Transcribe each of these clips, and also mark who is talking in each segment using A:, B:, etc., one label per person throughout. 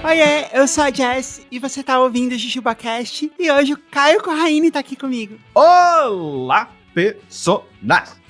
A: Oiê, eu sou a Jess e você tá ouvindo o JujubaCast e hoje o Caio Corraine tá aqui comigo.
B: Olá, pessoas!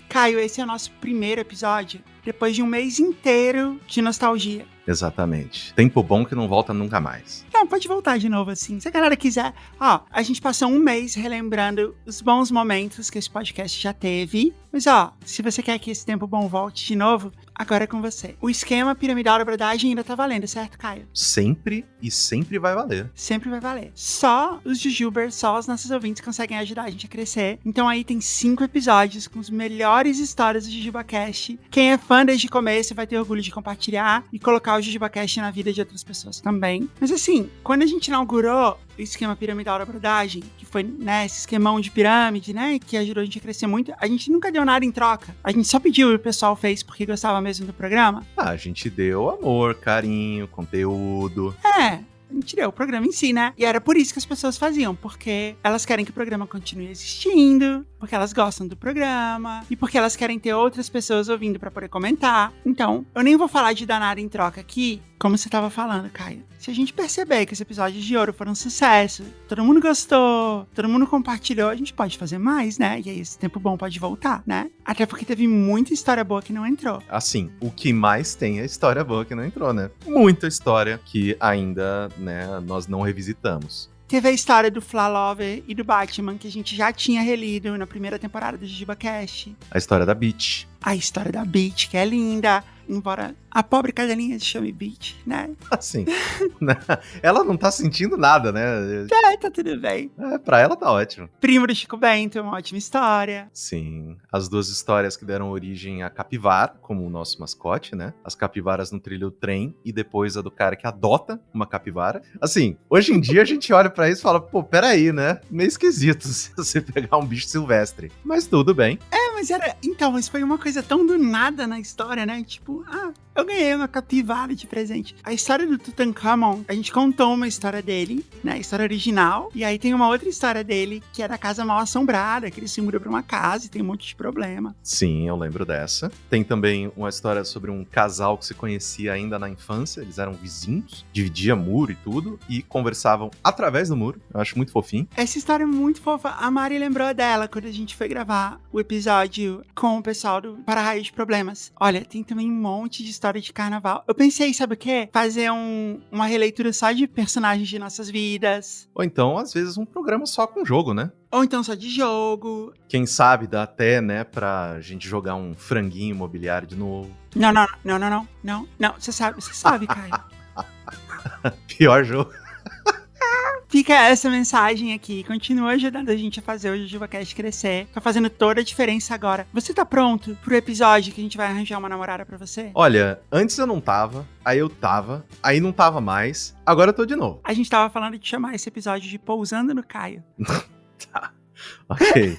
A: Caio, esse é o nosso primeiro episódio depois de um mês inteiro de nostalgia.
B: Exatamente. Tempo bom que não volta nunca mais.
A: Não, pode voltar de novo assim, se a galera quiser. Ó, a gente passou um mês relembrando os bons momentos que esse podcast já teve. Mas ó, se você quer que esse tempo bom volte de novo, agora é com você. O esquema piramidal da brodagem ainda tá valendo, certo, Caio?
B: Sempre e sempre vai valer.
A: Sempre vai valer. Só os Jujubers, só os nossos ouvintes conseguem ajudar a gente a crescer. Então aí tem 5 episódios com as melhores histórias do JujubaCast. Quem é fã desde o começo vai ter orgulho de compartilhar e colocar o JujubaCast na vida de outras pessoas também. Mas assim, quando a gente inaugurou o esquema piramidal da brodagem, que foi, né, esse esquemão de pirâmide, né, que ajudou a gente a crescer muito, a gente nunca deu nada em troca. A gente só pediu e o pessoal fez porque gostava mesmo do programa.
B: A gente deu amor, carinho, conteúdo.
A: É, a gente deu o programa em si, né? E era por isso que as pessoas faziam, porque elas querem que o programa continue existindo, porque elas gostam do programa e porque elas querem ter outras pessoas ouvindo pra poder comentar. Então, eu nem vou falar de dar nada em troca aqui, como você tava falando, Caio. Se a gente perceber que os episódios de ouro foram um sucesso, todo mundo gostou, todo mundo compartilhou, a gente pode fazer mais, né? E aí esse tempo bom pode voltar, né? Até porque teve muita história boa que não entrou.
B: Assim, o que mais tem é história boa que não entrou, né? Muita história que ainda, né, nós não revisitamos.
A: Teve a história do Flalover e do Batman, que a gente já tinha relido na primeira temporada do JujubaCast.
B: A história da Beach.
A: A história da Beach, que é linda, embora a pobre cadelinha se chame Beach, né?
B: Assim, ela não tá sentindo nada, né?
A: Tá tudo bem.
B: Pra ela tá ótimo.
A: Primo do Chico Bento, uma ótima história.
B: Sim, as duas histórias que deram origem a Capivara, como o nosso mascote, né? As capivaras no trilho trem e depois a do cara que adota uma capivara. Assim, hoje em dia a gente olha pra isso e fala, pô, peraí, né? Meio esquisito se você pegar um bicho silvestre. Mas tudo bem.
A: Mas era... Então, mas foi uma coisa tão do nada na história, né? Tipo, eu ganhei uma capivara de presente. A história do Tutankhamon, a gente contou uma história dele, né? A história original. E aí tem uma outra história dele, que é da Casa Mal Assombrada, que ele se muda pra uma casa e tem um monte de problema.
B: Sim, eu lembro dessa. Tem também uma história sobre um casal que se conhecia ainda na infância. Eles eram vizinhos, dividia muro e tudo, e conversavam através do muro. Eu acho muito fofinho.
A: Essa história é muito fofa. A Mari lembrou dela quando a gente foi gravar o episódio com o pessoal do Para-Raio de Problemas. Olha, tem também um monte de história de carnaval. Eu pensei, sabe o quê? Fazer uma releitura só de personagens de nossas vidas.
B: Ou então, às vezes, um programa só com jogo, né?
A: Ou então só de jogo.
B: Quem sabe dá até, né, pra gente jogar um franguinho imobiliário de novo.
A: Não. Você sabe, Caio.
B: Pior jogo.
A: Fica essa mensagem aqui, continua ajudando a gente a fazer o JujubaCast crescer, tá fazendo toda a diferença agora. Você tá pronto pro episódio que a gente vai arranjar uma namorada pra você?
B: Olha, antes eu não tava, aí eu tava, aí não tava mais, agora eu tô de novo.
A: A gente tava falando de chamar esse episódio de Pousando no Caio.
B: Tá, ok.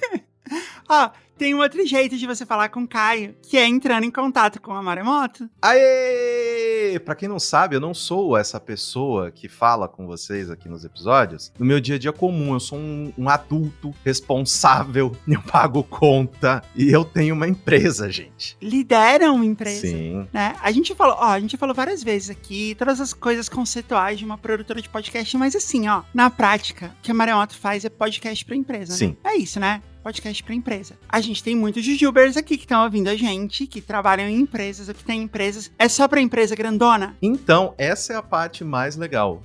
A: Tem um outro jeito de você falar com o Caio, que é entrando em contato com a Maremoto.
B: Aê! Pra quem não sabe, eu não sou essa pessoa que fala com vocês aqui nos episódios no meu dia a dia comum. Eu sou um adulto responsável, eu pago conta e eu tenho uma empresa, gente.
A: Lidera uma empresa.
B: Sim.
A: Né? A gente falou várias vezes aqui, todas as coisas conceituais de uma produtora de podcast, mas assim, na prática, o que a Maremoto faz é podcast pra empresa,
B: Sim.
A: Né? É isso, né? Podcast pra empresa. A gente tem muitos jujubers aqui que estão ouvindo a gente, que trabalham em empresas ou que têm empresas. É só pra empresa grandona?
B: Então, essa é a parte mais legal.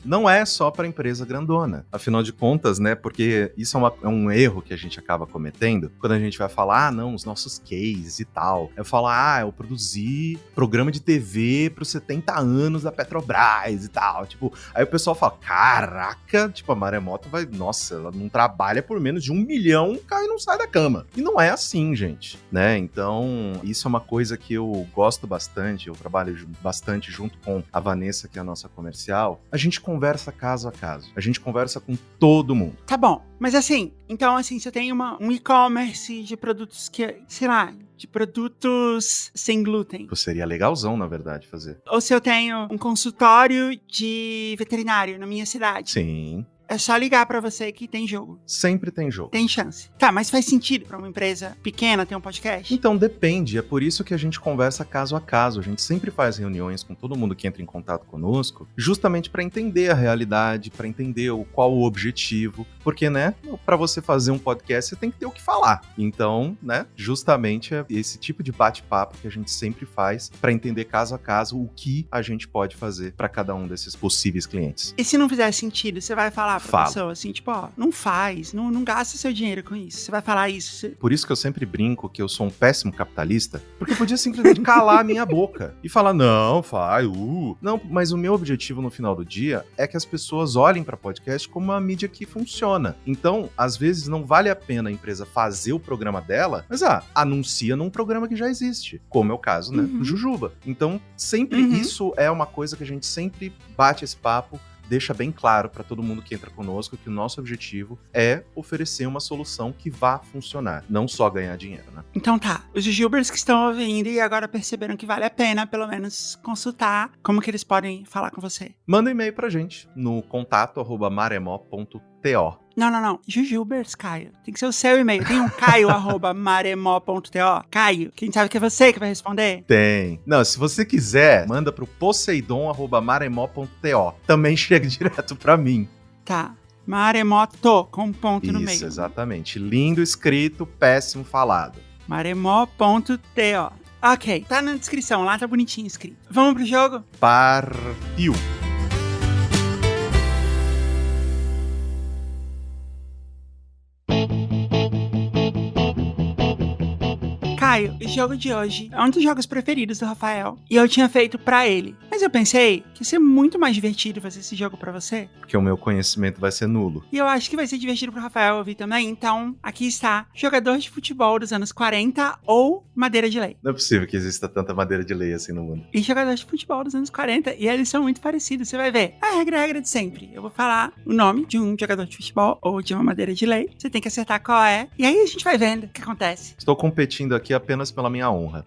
B: Não é só pra empresa grandona. Afinal de contas, né, porque isso é um erro que a gente acaba cometendo quando a gente vai falar, não, os nossos cases e tal. Eu falo, eu produzi programa de TV pros 70 anos da Petrobras e tal. Tipo, aí o pessoal fala, caraca, tipo, a Maremoto nossa, ela não trabalha por menos de 1 milhão, cai e não sai da cama. E não é assim, gente, né? Então, isso é uma coisa que eu gosto bastante, eu trabalho bastante junto com a Vanessa, que é a nossa comercial. A gente conversa caso a caso, a gente conversa com todo mundo.
A: Tá bom, mas assim, então assim, você tem um e-commerce de produtos que, sei lá, de produtos sem glúten.
B: Seria legalzão, na verdade, fazer.
A: Ou se eu tenho um consultório de veterinário na minha cidade.
B: Sim.
A: É só ligar pra você que tem jogo.
B: Sempre tem jogo.
A: Tem chance. Tá, mas faz sentido pra uma empresa pequena ter um podcast?
B: Então depende, é por isso que a gente conversa caso a caso. A gente sempre faz reuniões com todo mundo que entra em contato conosco, justamente para entender a realidade, para entender qual o objetivo, porque, né, para você fazer um podcast você tem que ter o que falar. Então, né, justamente é esse tipo de bate-papo que a gente sempre faz para entender caso a caso o que a gente pode fazer para cada um desses possíveis clientes.
A: E se não fizer sentido, você vai falar pra
B: Fala.
A: pessoa assim, tipo, ó, não faz, não gasta seu dinheiro com isso. Você vai falar isso.
B: Por isso que eu sempre brinco que eu sou um péssimo capitalista, porque eu podia simplesmente calar a minha boca e falar, não, faz, Não, mas o meu objetivo no final do dia é que as pessoas olhem para podcast como uma mídia que funciona. Então, às vezes, não vale a pena a empresa fazer o programa dela, mas, anuncia num programa que já existe, como é o caso, né, do Jujuba. Então, sempre isso é uma coisa que a gente sempre bate esse papo, deixa bem claro para todo mundo que entra conosco que o nosso objetivo é oferecer uma solução que vá funcionar, não só ganhar dinheiro, né?
A: Então tá, os Jujubers que estão ouvindo e agora perceberam que vale a pena, pelo menos, consultar como que eles podem falar com você.
B: Manda um e-mail pra gente no contato@maremó.to.
A: Não. Jujubers, Caio. Tem que ser o seu e-mail. Tem um caio@maremó.to. Caio, quem sabe que é você que vai responder?
B: Tem. Não, se você quiser, manda pro poseidon@maremó.to. Também chega direto pra mim.
A: Tá. Maremoto, com ponto no meio.
B: Isso, exatamente. Lindo escrito, péssimo falado.
A: Maremó.to. Ok, tá na descrição, lá tá bonitinho escrito. Vamos pro jogo?
B: Partiu.
A: Caio, o jogo de hoje é um dos jogos preferidos do Rafael e eu tinha feito pra ele. Mas eu pensei que ia ser muito mais divertido fazer esse jogo pra você.
B: Porque o meu conhecimento vai ser nulo.
A: E eu acho que vai ser divertido pro Rafael ouvir também. Então, aqui está. Jogador de futebol dos anos 40 ou madeira de lei.
B: Não é possível que exista tanta madeira de lei assim no mundo.
A: E jogador de futebol dos anos 40. E eles são muito parecidos. Você vai ver. A regra de sempre. Eu vou falar o nome de um jogador de futebol ou de uma madeira de lei. Você tem que acertar qual é. E aí a gente vai vendo o que acontece.
B: Estou competindo aqui apenas pela minha honra.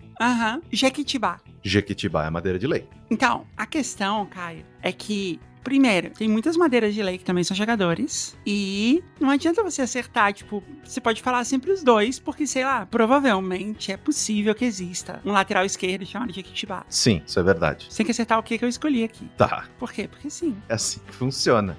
A: Jequitibá.
B: Jequitibá é madeira de lei.
A: Então, a questão, Caio, é que primeiro, tem muitas madeiras de lei que também são jogadores. E não adianta você acertar, tipo, você pode falar sempre os dois, porque, sei lá, provavelmente é possível que exista um lateral esquerdo chamado Jequitibá.
B: Sim, isso é verdade.
A: Você tem que acertar o que eu escolhi aqui.
B: Tá.
A: Por quê? Porque sim.
B: É assim que funciona.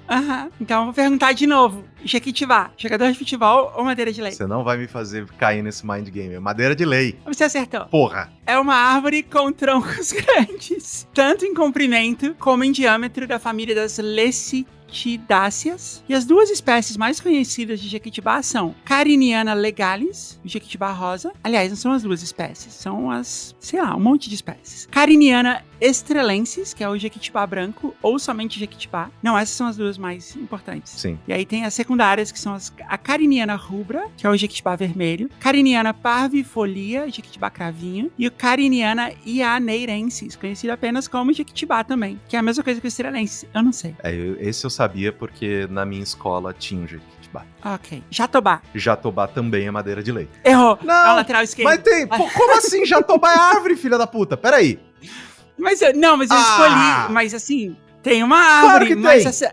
A: Então eu vou perguntar de novo. Jequitibá, jogador de futebol ou madeira de lei?
B: Você não vai me fazer cair nesse mind game. É madeira de lei.
A: Você acertou.
B: Porra.
A: É uma árvore com troncos grandes, tanto em comprimento como em diâmetro, da família das Lecitidáceas. E as duas espécies mais conhecidas de Jequitibá são Cariniana legalis e Jequitibá rosa. Aliás, não são as duas espécies, são as, sei lá, um monte de espécies. Cariniana estrelensis, que é o Jequitibá branco, ou somente Jequitibá. Não, essas são as duas mais importantes.
B: Sim.
A: E aí tem as secundárias, que são a Cariniana rubra, que é o Jequitibá vermelho, Cariniana parvifolia, Jequitibá cravinho, e o Cariniana ianeirensis, conhecido apenas como Jequitibá também, que é a mesma coisa que o estrelensis, eu não sei.
B: Esse eu sabia porque na minha escola tinha um Jequitibá.
A: Ok. Jatobá.
B: Jatobá também é madeira de lei.
A: Errou.
B: Não,
A: é o lateral esquerdo.
B: Mas tem. Pô, como assim Jatobá é árvore, filha da puta? Peraí.
A: Mas eu escolhi, mas assim, tem uma árvore.
B: Claro que
A: mas
B: tem.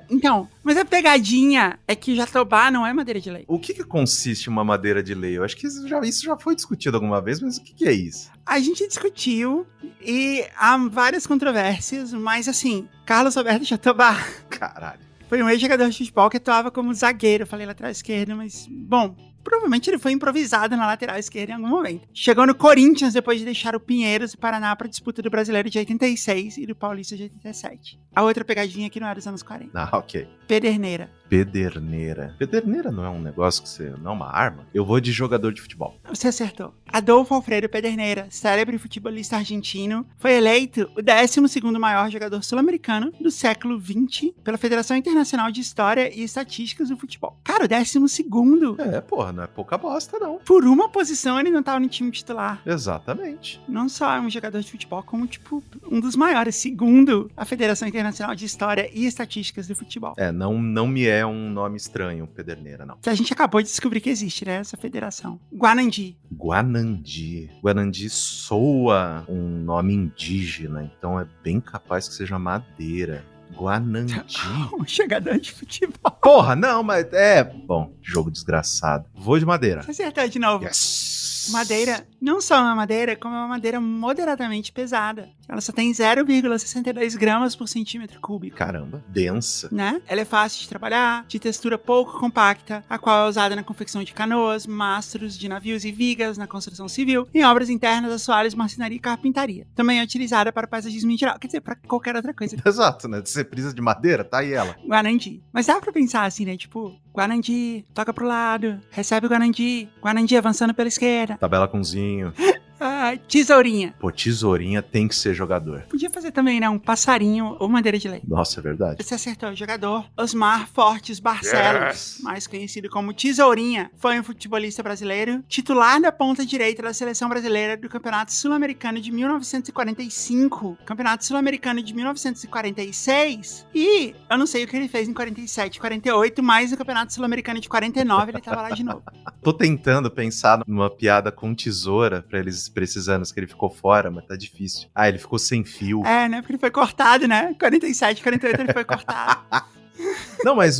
A: Mas a pegadinha é que Jatobá não é madeira de lei.
B: O que consiste uma madeira de lei? Eu acho que isso já foi discutido alguma vez, mas o que é isso?
A: A gente discutiu e há várias controvérsias, mas assim, Carlos Alberto Jatobá
B: Caralho.
A: foi um ex-jogador de futebol que atuava como zagueiro. Eu falei lateral esquerdo, mas, bom, provavelmente ele foi improvisado na lateral esquerda em algum momento. Chegou no Corinthians depois de deixar o Pinheiros e Paraná para a disputa do Brasileiro de 86 e do Paulista de 87. A outra pegadinha aqui não era dos anos 40.
B: Ah, ok.
A: Pederneira.
B: Pederneira. Pederneira não é um negócio que você... Não é uma arma? Eu vou de jogador de futebol.
A: Você acertou. Adolfo Alfredo Pederneira, célebre futebolista argentino, foi eleito o 12º maior jogador sul-americano do século XX pela Federação Internacional de História e Estatísticas do Futebol. Cara, o 12º.
B: Porra, não é pouca bosta, não.
A: Por uma posição ele não tava no time titular.
B: Exatamente.
A: Não só é um jogador de futebol, como, tipo, um dos maiores, segundo a Federação Internacional de História e Estatísticas do Futebol.
B: Não me é um nome estranho, Pederneira, não.
A: Que a gente acabou de descobrir que existe, né, essa federação. Guanandi.
B: Guanandi soa um nome indígena, então é bem capaz que seja madeira. Guanandi?
A: Um jogador de futebol.
B: Porra, não, mas bom, jogo desgraçado. Vou de madeira.
A: Você acertou de novo.
B: Yes!
A: Madeira, não só uma madeira, como é uma madeira moderadamente pesada. Ela só tem 0,62 gramas por centímetro cúbico.
B: Caramba, densa.
A: Né? Ela é fácil de trabalhar, de textura pouco compacta, a qual é usada na confecção de canoas, mastros de navios e vigas na construção civil, em obras internas, assoalhos, marcenaria e carpintaria. Também é utilizada para paisagismo em geral, quer dizer, para qualquer outra coisa.
B: Exato, né? Você precisa de madeira, tá aí ela.
A: Guanandi. Mas dá pra pensar assim, né? Tipo, Guanandi, toca pro lado, recebe o Guanandi, Guanandi avançando pela esquerda.
B: Tabela cumzinho.
A: Tesourinha.
B: Pô, tesourinha tem que ser jogador.
A: Podia fazer também, né? Um passarinho ou madeira de lei.
B: Nossa, é verdade.
A: Você acertou. Jogador Osmar Fortes Barcelos, mais conhecido como Tesourinha, foi um futebolista brasileiro, titular da ponta direita da seleção brasileira do Campeonato Sul-Americano de 1945, Campeonato Sul-Americano de 1946, e eu não sei o que ele fez em 47, 48, mas no Campeonato Sul-Americano de 49 ele tava lá de novo.
B: Tô tentando pensar numa piada com tesoura pra esses anos que ele ficou fora, mas tá difícil. Ah, ele ficou sem fio.
A: É, né? Porque ele foi cortado, né? 47, 48 ele foi cortado.
B: Não, mas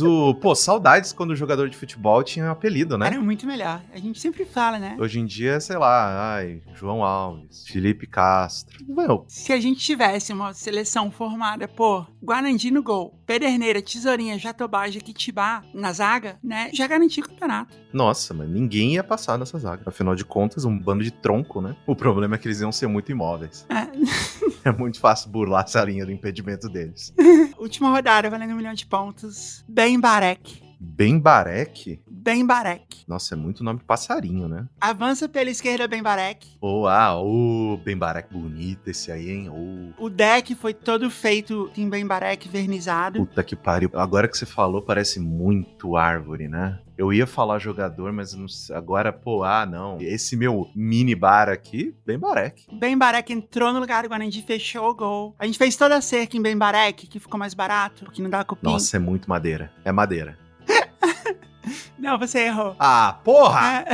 B: saudades quando o jogador de futebol tinha um apelido, né?
A: Era muito melhor. A gente sempre fala, né?
B: Hoje em dia, sei lá, João Alves, Felipe Castro. Meu,
A: se a gente tivesse uma seleção formada por Guanandi no gol, Pederneira, Tesourinha, Jatobá, Jequitibá na zaga, né? Já garantia o campeonato.
B: Nossa, mas ninguém ia passar nessa zaga. Afinal de contas, um bando de tronco, né? O problema é que eles iam ser muito imóveis. É muito fácil burlar essa linha do impedimento deles.
A: Última rodada, valendo 1 milhão de pontos. Bembarek.
B: Bembarek?
A: Bembarek.
B: Nossa, é muito nome de passarinho, né?
A: Avança pela esquerda, Bembarek.
B: Bembarek bonito esse aí, hein?
A: O deck foi todo feito em Bembarek vernizado.
B: Puta que pariu. Agora que você falou, parece muito árvore, né? Eu ia falar jogador, mas não sei. Agora, não. Esse meu mini bar aqui, Bembarek.
A: Bembarek entrou no lugar do Guanandi, fechou o gol. A gente fez toda a cerca em Bembarek, que ficou mais barato, porque não dá cupim.
B: Nossa, é muito madeira. É madeira.
A: Não, você errou.
B: Ah, porra!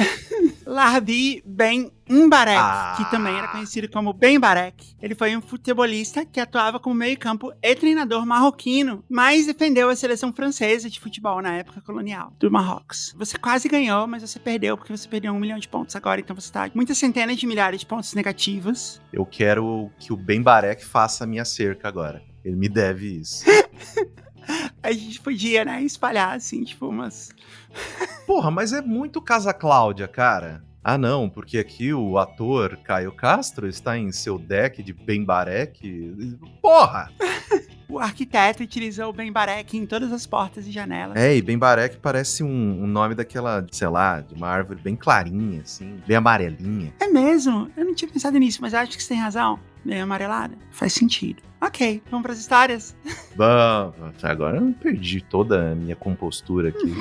A: Larbi Ben Mbarek, que também era conhecido como Bembarek. Ele foi um futebolista que atuava como meio-campo e treinador marroquino, mas defendeu a seleção francesa de futebol na época colonial do Marrocos. Você quase ganhou, mas você perdeu, porque você perdeu 1 milhão de pontos agora, então você tá muitas centenas de milhares de pontos negativos.
B: Eu quero que o Bembarek faça a minha cerca agora. Ele me deve isso.
A: A gente podia, né, espalhar, assim, tipo, umas...
B: Porra, mas é muito Casa Cláudia, cara. Ah, não, porque aqui o ator Caio Castro está em seu deck de Bembarek. Porra!
A: O arquiteto utilizou o Bembarek em todas as portas e janelas.
B: E Bembarek parece um nome daquela, sei lá, de uma árvore bem clarinha, assim, bem amarelinha.
A: É mesmo? Eu não tinha pensado nisso, mas acho que você tem razão. Bem amarelada. Faz sentido. Ok, vamos pras histórias?
B: Bom, agora eu perdi toda a minha compostura aqui.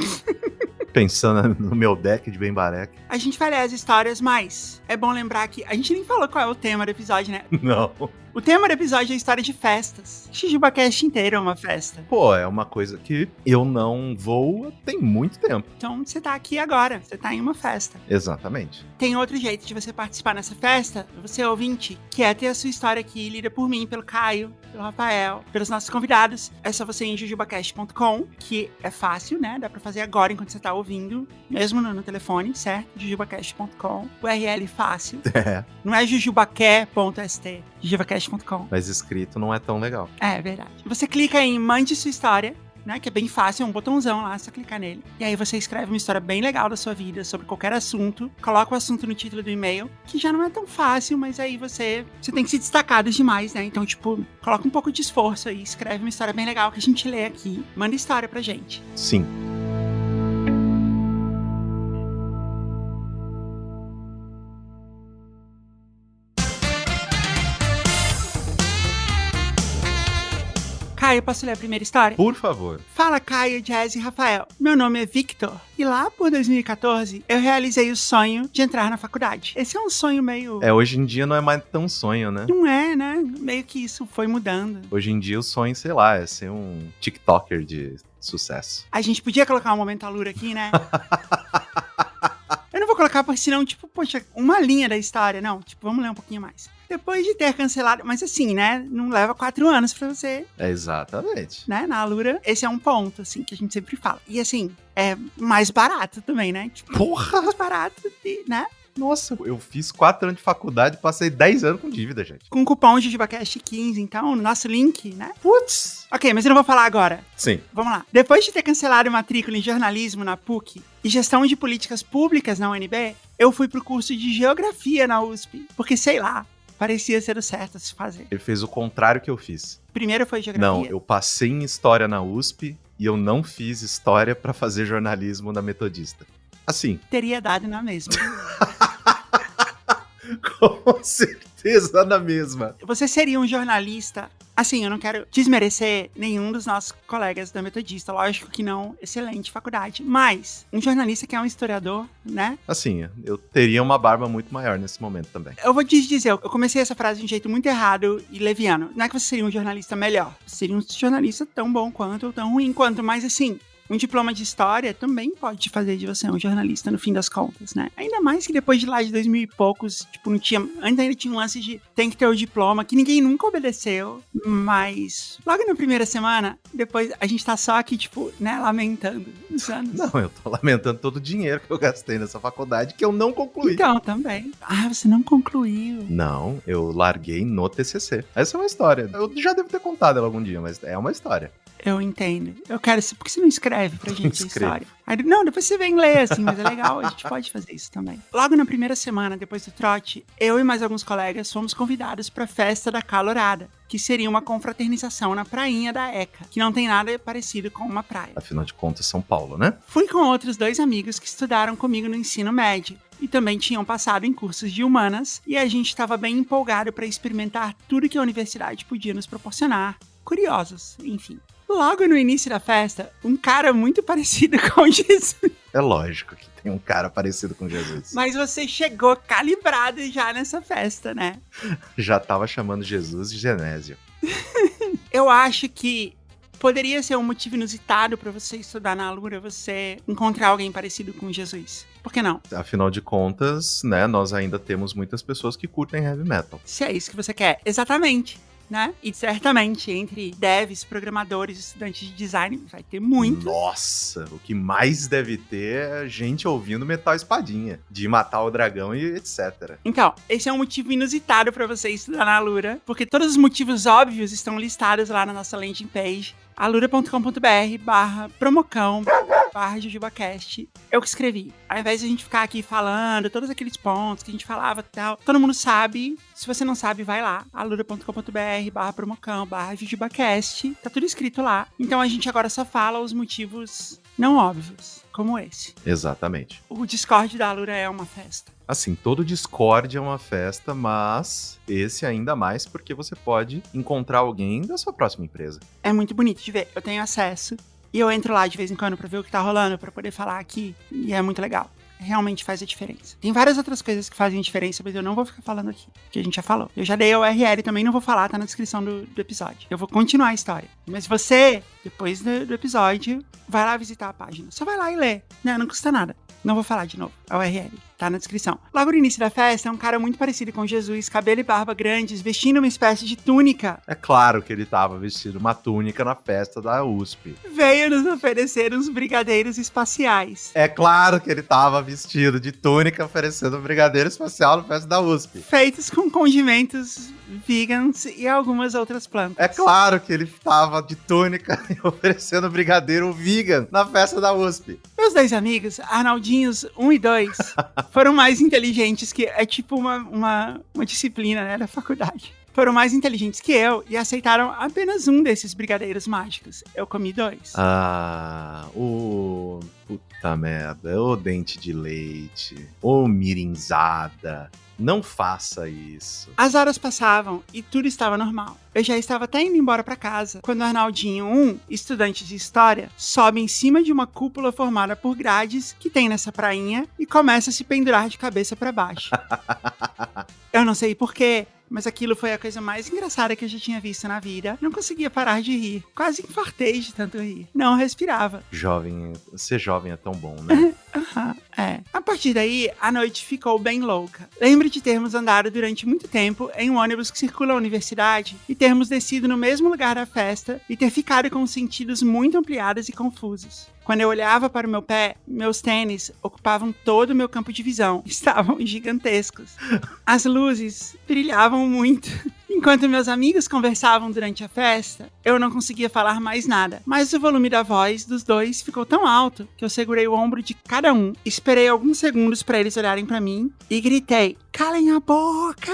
B: Pensando no meu deck de Bembarek.
A: A gente vai ler as histórias, mas é bom lembrar que a gente nem falou qual é o tema do episódio, né?
B: Não.
A: O tema do episódio é a história de festas. JujubaCast inteiro é uma festa.
B: Pô, é uma coisa que eu não vou tem muito tempo.
A: Então você tá aqui agora, você tá em uma festa.
B: Exatamente.
A: Tem outro jeito de você participar nessa festa, você ouvinte, que é ter a sua história aqui lida por mim, pelo Caio, pelo Rafael, pelos nossos convidados. É só você ir em jujubacast.com, que é fácil, né? Dá pra fazer agora enquanto você tá ouvindo, mesmo no telefone, certo? jujubacast.com, URL fácil. Não é jujubaque.st, jujubacast.com.
B: Mas escrito não é tão legal.
A: É verdade. Você clica em Mande Sua História, né? Que é bem fácil, é um botãozão lá, é só clicar nele. E aí você escreve uma história bem legal da sua vida, sobre qualquer assunto. Coloca o assunto no título do e-mail, que já não é tão fácil, mas aí você tem que se destacar demais, né? Então, tipo, coloca um pouco de esforço aí, escreve uma história bem legal que a gente lê aqui. Manda história pra gente.
B: Sim.
A: Caio, posso ler a primeira história?
B: Por favor.
A: Fala, Caio, Jazz e Rafael. Meu nome é Victor. E lá por 2014, eu realizei o sonho de entrar na faculdade. Esse é um sonho meio...
B: Hoje em dia não é mais tão sonho, né?
A: Não é, né? Meio que isso foi mudando.
B: Hoje em dia o sonho, sei lá, é ser um TikToker de sucesso.
A: A gente podia colocar um momento alura aqui, né? Eu não vou colocar, porque senão, tipo, poxa, uma linha da história. Não, tipo, vamos ler um pouquinho mais. Depois de ter cancelado, mas assim, né? Não leva 4 anos pra você,
B: Exatamente.
A: né? Na Alura, esse é um ponto, assim, que a gente sempre fala. E assim, é mais barato também, né? Tipo,
B: Porra!
A: mais barato, né?
B: Nossa, eu fiz 4 anos de faculdade e passei 10 anos com dívida, gente.
A: Com cupom JujubaCast 15, então, no nosso link, né?
B: Putz!
A: Ok, mas eu não vou falar agora.
B: Sim.
A: Vamos lá. Depois de ter cancelado matrícula em jornalismo na PUC e gestão de políticas públicas na UNB, eu fui pro curso de geografia na USP. Porque, sei lá, parecia ser o certo a se fazer.
B: Ele fez o contrário que eu fiz.
A: Primeiro foi geografia.
B: Não, eu passei em história na USP e eu não fiz história pra fazer jornalismo na Metodista. Assim.
A: Teria dado na mesma.
B: Com certeza na mesma.
A: Você seria um jornalista... Assim, eu não quero desmerecer nenhum dos nossos colegas da Metodista. Lógico que não, excelente faculdade. Mas um jornalista que é um historiador, né?
B: Assim, eu teria uma barba muito maior nesse momento também.
A: Eu vou te dizer, eu comecei essa frase de um jeito muito errado e leviano. Não é que você seria um jornalista melhor. Você seria um jornalista tão bom quanto ou tão ruim quanto. Mas assim... Um diploma de história também pode fazer de você um jornalista, no fim das contas, né? Ainda mais que depois de lá de 2000 e poucos, tipo, não tinha... Ainda tinha um lance de tem que ter o diploma, que ninguém nunca obedeceu. Mas logo na primeira semana, depois a gente tá só aqui, tipo, né, lamentando os anos.
B: Não, eu tô lamentando todo o dinheiro que eu gastei nessa faculdade que eu não concluí.
A: Então, também. Ah, você não concluiu.
B: Não, eu larguei no TCC. Essa é uma história. Eu já devo ter contado ela algum dia, mas é uma história.
A: Eu entendo. Eu quero... Por que você não escreve pra gente a
B: Escrevo.
A: história? Aí, não, depois você vem ler, assim, mas é legal. A gente pode fazer isso também. Logo na primeira semana, depois do trote, eu e mais alguns colegas fomos convidados pra festa da Calorada, que seria uma confraternização na prainha da ECA, que não tem nada parecido com uma praia.
B: Afinal de contas, São Paulo, né?
A: Fui com outros 2 amigos que estudaram comigo no ensino médio e também tinham passado em cursos de humanas, e a gente estava bem empolgado para experimentar tudo que a universidade podia nos proporcionar. Curiosos, enfim. Logo no início da festa, um cara muito parecido com Jesus.
B: É lógico que tem um cara parecido com Jesus.
A: Mas você chegou calibrado já nessa festa, né?
B: Já tava chamando Jesus de Genésio.
A: Eu acho que poderia ser um motivo inusitado pra você estudar na Alura, você encontrar alguém parecido com Jesus. Por que não?
B: Afinal de contas, né, nós ainda temos muitas pessoas que curtem heavy metal.
A: Se é isso que você quer. Exatamente. Né? E certamente entre devs, programadores, estudantes de design, vai ter muito.
B: Nossa, o que mais deve ter é gente ouvindo Metal Espadinha, de matar o dragão e etc.
A: Então, esse é um motivo inusitado pra você estudar na Alura, porque todos os motivos óbvios estão listados lá na nossa landing page, alura.com.br/promocão/JujubaCast. Eu que escrevi. Ao invés de a gente ficar aqui falando todos aqueles pontos que a gente falava e tal, todo mundo sabe. Se você não sabe, vai lá, alura.com.br/promocão/JujubaCast. Tá tudo escrito lá. Então a gente agora só fala os motivos não óbvios, como esse.
B: Exatamente.
A: O Discord da Alura é uma festa.
B: Assim, todo Discord é uma festa, mas esse ainda mais porque você pode encontrar alguém da sua próxima empresa.
A: É muito bonito de ver. Eu tenho acesso e eu entro lá de vez em quando pra ver o que tá rolando, pra poder falar aqui. E é muito legal. Realmente faz a diferença. Tem várias outras coisas que fazem diferença, mas eu não vou ficar falando aqui, que a gente já falou. Eu já dei a URL também, não vou falar, tá na descrição do episódio. Eu vou continuar a história. Mas você, depois do episódio, vai lá visitar a página. Só vai lá e lê. Não custa nada. Não vou falar de novo. A URL tá na descrição. Logo no início da festa, é um cara muito parecido com Jesus, cabelo e barba grandes, vestindo uma espécie de túnica.
B: É claro que ele tava vestindo uma túnica na festa da USP.
A: Veio nos oferecer uns brigadeiros espaciais.
B: É claro que ele tava vestido de túnica oferecendo um brigadeiro espacial na festa da USP.
A: Feitos com condimentos vegans e algumas outras plantas.
B: É claro que ele tava de túnica e oferecendo brigadeiro vegan na festa da USP.
A: Meus 2 amigos, Arnaldinhos 1 e 2, foram mais inteligentes que... É tipo uma disciplina, né, da faculdade. Foram mais inteligentes que eu e aceitaram apenas um desses brigadeiros mágicos. Eu comi 2.
B: Puta merda. Ô dente de leite. Ô mirinzada. Não faça isso.
A: As horas passavam e tudo estava normal. Eu já estava até indo embora para casa, quando o Arnaldinho, estudante de história, sobe em cima de uma cúpula formada por grades que tem nessa prainha e começa a se pendurar de cabeça para baixo. Eu não sei porquê, mas aquilo foi a coisa mais engraçada que eu já tinha visto na vida. Não conseguia parar de rir. Quase infartei de tanto rir. Não respirava.
B: Ser jovem é tão bom, né?
A: É. A partir daí, a noite ficou bem louca. Lembro de termos andado durante muito tempo em um ônibus que circula a universidade e termos descido no mesmo lugar da festa e ter ficado com os sentidos muito ampliados e confusos. Quando eu olhava para o meu pé, meus tênis ocupavam todo o meu campo de visão. Estavam gigantescos. As luzes brilhavam muito. Enquanto meus amigos conversavam durante a festa, eu não conseguia falar mais nada. Mas o volume da voz dos dois ficou tão alto que eu segurei o ombro de cada um, esperei alguns segundos para eles olharem para mim e gritei: "Calem a boca!"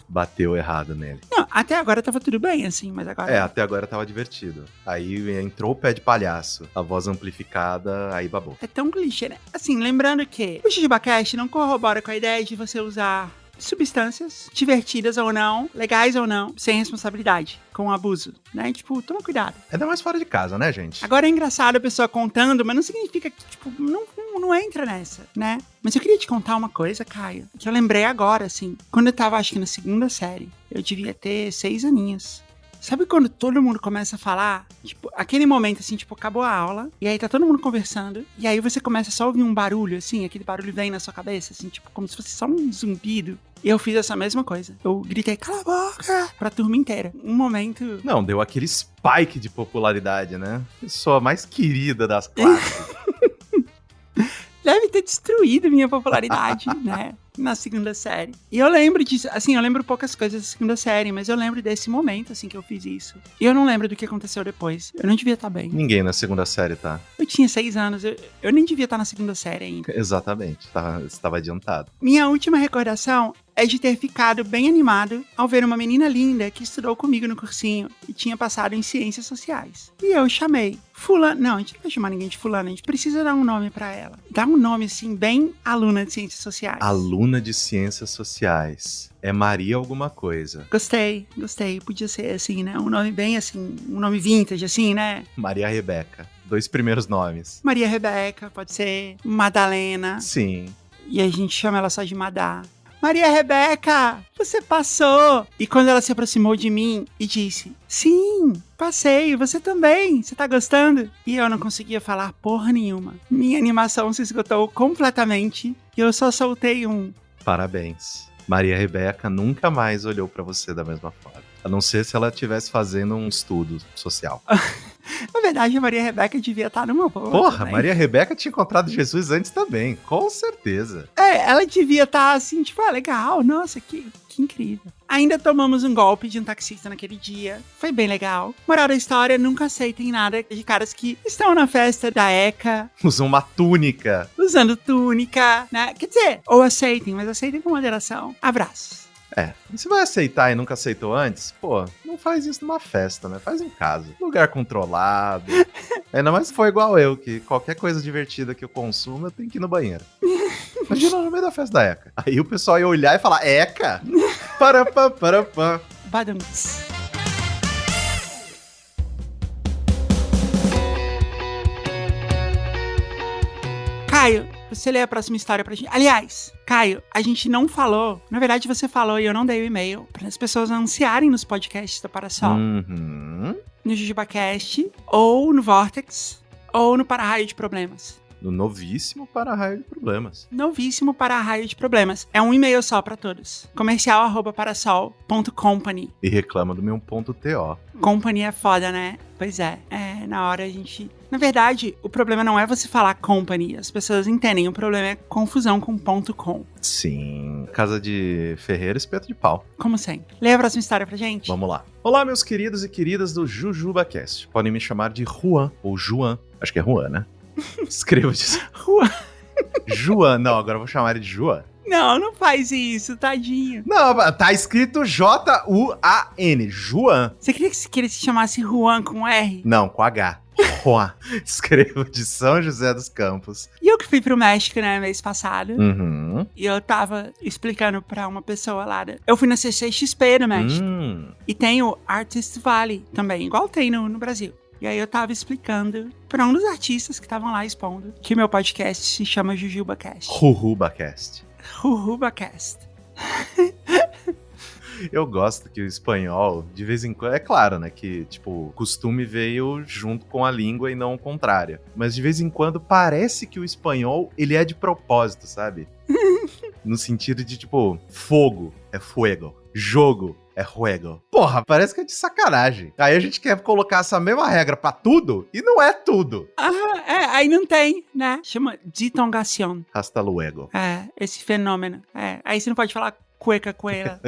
B: Bateu errado nele.
A: Não, até agora tava tudo bem, assim, mas agora...
B: Até agora tava divertido. Aí entrou o pé de palhaço, a voz amplificada, aí babou.
A: É tão clichê, né? Assim, lembrando que o JujubaCast não corrobora com a ideia de você usar substâncias, divertidas ou não, legais ou não, sem responsabilidade, com abuso, né? Tipo, toma cuidado.
B: Ainda mais fora de casa, né, gente?
A: Agora é engraçado a pessoa contando, mas não significa que, tipo, não entra nessa, né? Mas eu queria te contar uma coisa, Caio, que eu lembrei agora, assim, quando eu tava, acho que na segunda série, eu devia ter 6 aninhos. Sabe quando todo mundo começa a falar? Tipo, aquele momento, assim, tipo, acabou a aula, e aí tá todo mundo conversando, e aí você começa só a ouvir um barulho, assim, aquele barulho vem na sua cabeça, assim, tipo, como se fosse só um zumbido. E eu fiz essa mesma coisa. Eu gritei, cala a boca, pra turma inteira. Um momento...
B: Não, deu aquele spike de popularidade, né? Pessoa mais querida das classes.
A: Deve ter destruído minha popularidade, né? Na segunda série. E eu lembro disso, assim, eu lembro poucas coisas da segunda série, mas eu lembro desse momento, assim, que eu fiz isso. E eu não lembro do que aconteceu depois. Eu não devia estar bem.
B: Ninguém na segunda série tá.
A: Eu tinha 6 anos, eu nem devia estar na segunda série ainda.
B: Exatamente, estava adiantado.
A: Minha última recordação é de ter ficado bem animado ao ver uma menina linda que estudou comigo no cursinho e tinha passado em ciências sociais. E eu chamei fulano. Não, a gente não vai chamar ninguém de fulano, a gente precisa dar um nome pra ela. Dá um nome, assim, bem aluna de ciências sociais.
B: Aluna de ciências sociais. É Maria alguma coisa.
A: Gostei. Podia ser, assim, né? Um nome bem, assim, um nome vintage, assim, né?
B: Maria Rebeca. 2 primeiros nomes.
A: Maria Rebeca, pode ser Madalena.
B: Sim.
A: E a gente chama ela só de Madá. Maria Rebeca, você passou! E quando ela se aproximou de mim e disse, sim, passei, você também, você tá gostando? E eu não conseguia falar porra nenhuma. Minha animação se esgotou completamente e eu só soltei um...
B: Parabéns. Maria Rebeca nunca mais olhou pra você da mesma forma. A não ser se ela estivesse fazendo um estudo social.
A: Na verdade, a Maria Rebeca devia estar numa boa.
B: Porra,
A: também.
B: Maria Rebeca tinha encontrado Jesus antes também, com certeza.
A: Ela devia estar assim, tipo, legal, nossa, que incrível. Ainda tomamos um golpe de um taxista naquele dia, foi bem legal. Moral da história, nunca aceitem nada de caras que estão na festa da ECA.
B: Usam uma túnica.
A: Usando túnica, né? Quer dizer, ou aceitem, mas aceitem com moderação. Abraços.
B: Você vai aceitar e nunca aceitou antes? Pô, não faz isso numa festa, né? Faz em casa. Lugar controlado. Ainda mais se for igual eu, que qualquer coisa divertida que eu consumo, eu tenho que ir no banheiro. Imagina no meio da festa da ECA. Aí o pessoal ia olhar e falar, ECA? Parapá.
A: Badums. Caio, você lê a próxima história pra gente. Aliás, Caio, a gente não falou. Na verdade, você falou e eu não dei o e-mail para as pessoas anunciarem nos podcasts da Parasol. No JujubaCast, ou no Vortex, ou no Para-Raio de Problemas.
B: No novíssimo Para-Raio de Problemas.
A: Novíssimo Para-Raio de Problemas. É um e-mail só pra todos. comercial@parasol.company.
B: E reclama do meu .to.
A: Company é foda, né? Pois é. Na hora a gente... Na verdade, o problema não é você falar company. As pessoas entendem. O problema é confusão com .com.
B: Sim. Casa de Ferreira, espeto de pau.
A: Como sempre. Lê a próxima história pra gente.
B: Vamos lá. Olá, meus queridos e queridas do JujubaCast. Podem me chamar de Juan ou Juan. Acho que é Juan, né? Escreva disso.
A: Juan.
B: Juan. Não, agora eu vou chamar ele de Juan.
A: Não faz isso, tadinho.
B: Não, tá escrito J-U-A-N. Juan.
A: Você queria que ele se chamasse Juan com R?
B: Não, com H. Juan. Escrevo de São José dos Campos.
A: E eu que fui pro México, né, mês passado.
B: Uhum.
A: E eu tava explicando pra uma pessoa lá. Eu fui na CCXP no México. E tem o Artist Valley também, igual tem no Brasil. E aí eu tava explicando pra um dos artistas que estavam lá expondo que meu podcast se chama JujubaCast.
B: JujubaCast.
A: JujubaCast.
B: Eu gosto que o espanhol, de vez em quando, é claro, né, que, tipo, o costume veio junto com a língua e não o contrário. Mas de vez em quando parece que o espanhol, ele é de propósito, sabe? No sentido de, tipo, fogo é fuego, jogo é juego. Porra, parece que é de sacanagem. Aí a gente quer colocar essa mesma regra pra tudo e não é tudo.
A: Aí não tem, né? Chama ditongación.
B: Hasta luego.
A: Esse fenômeno. Aí você não pode falar cueca coela.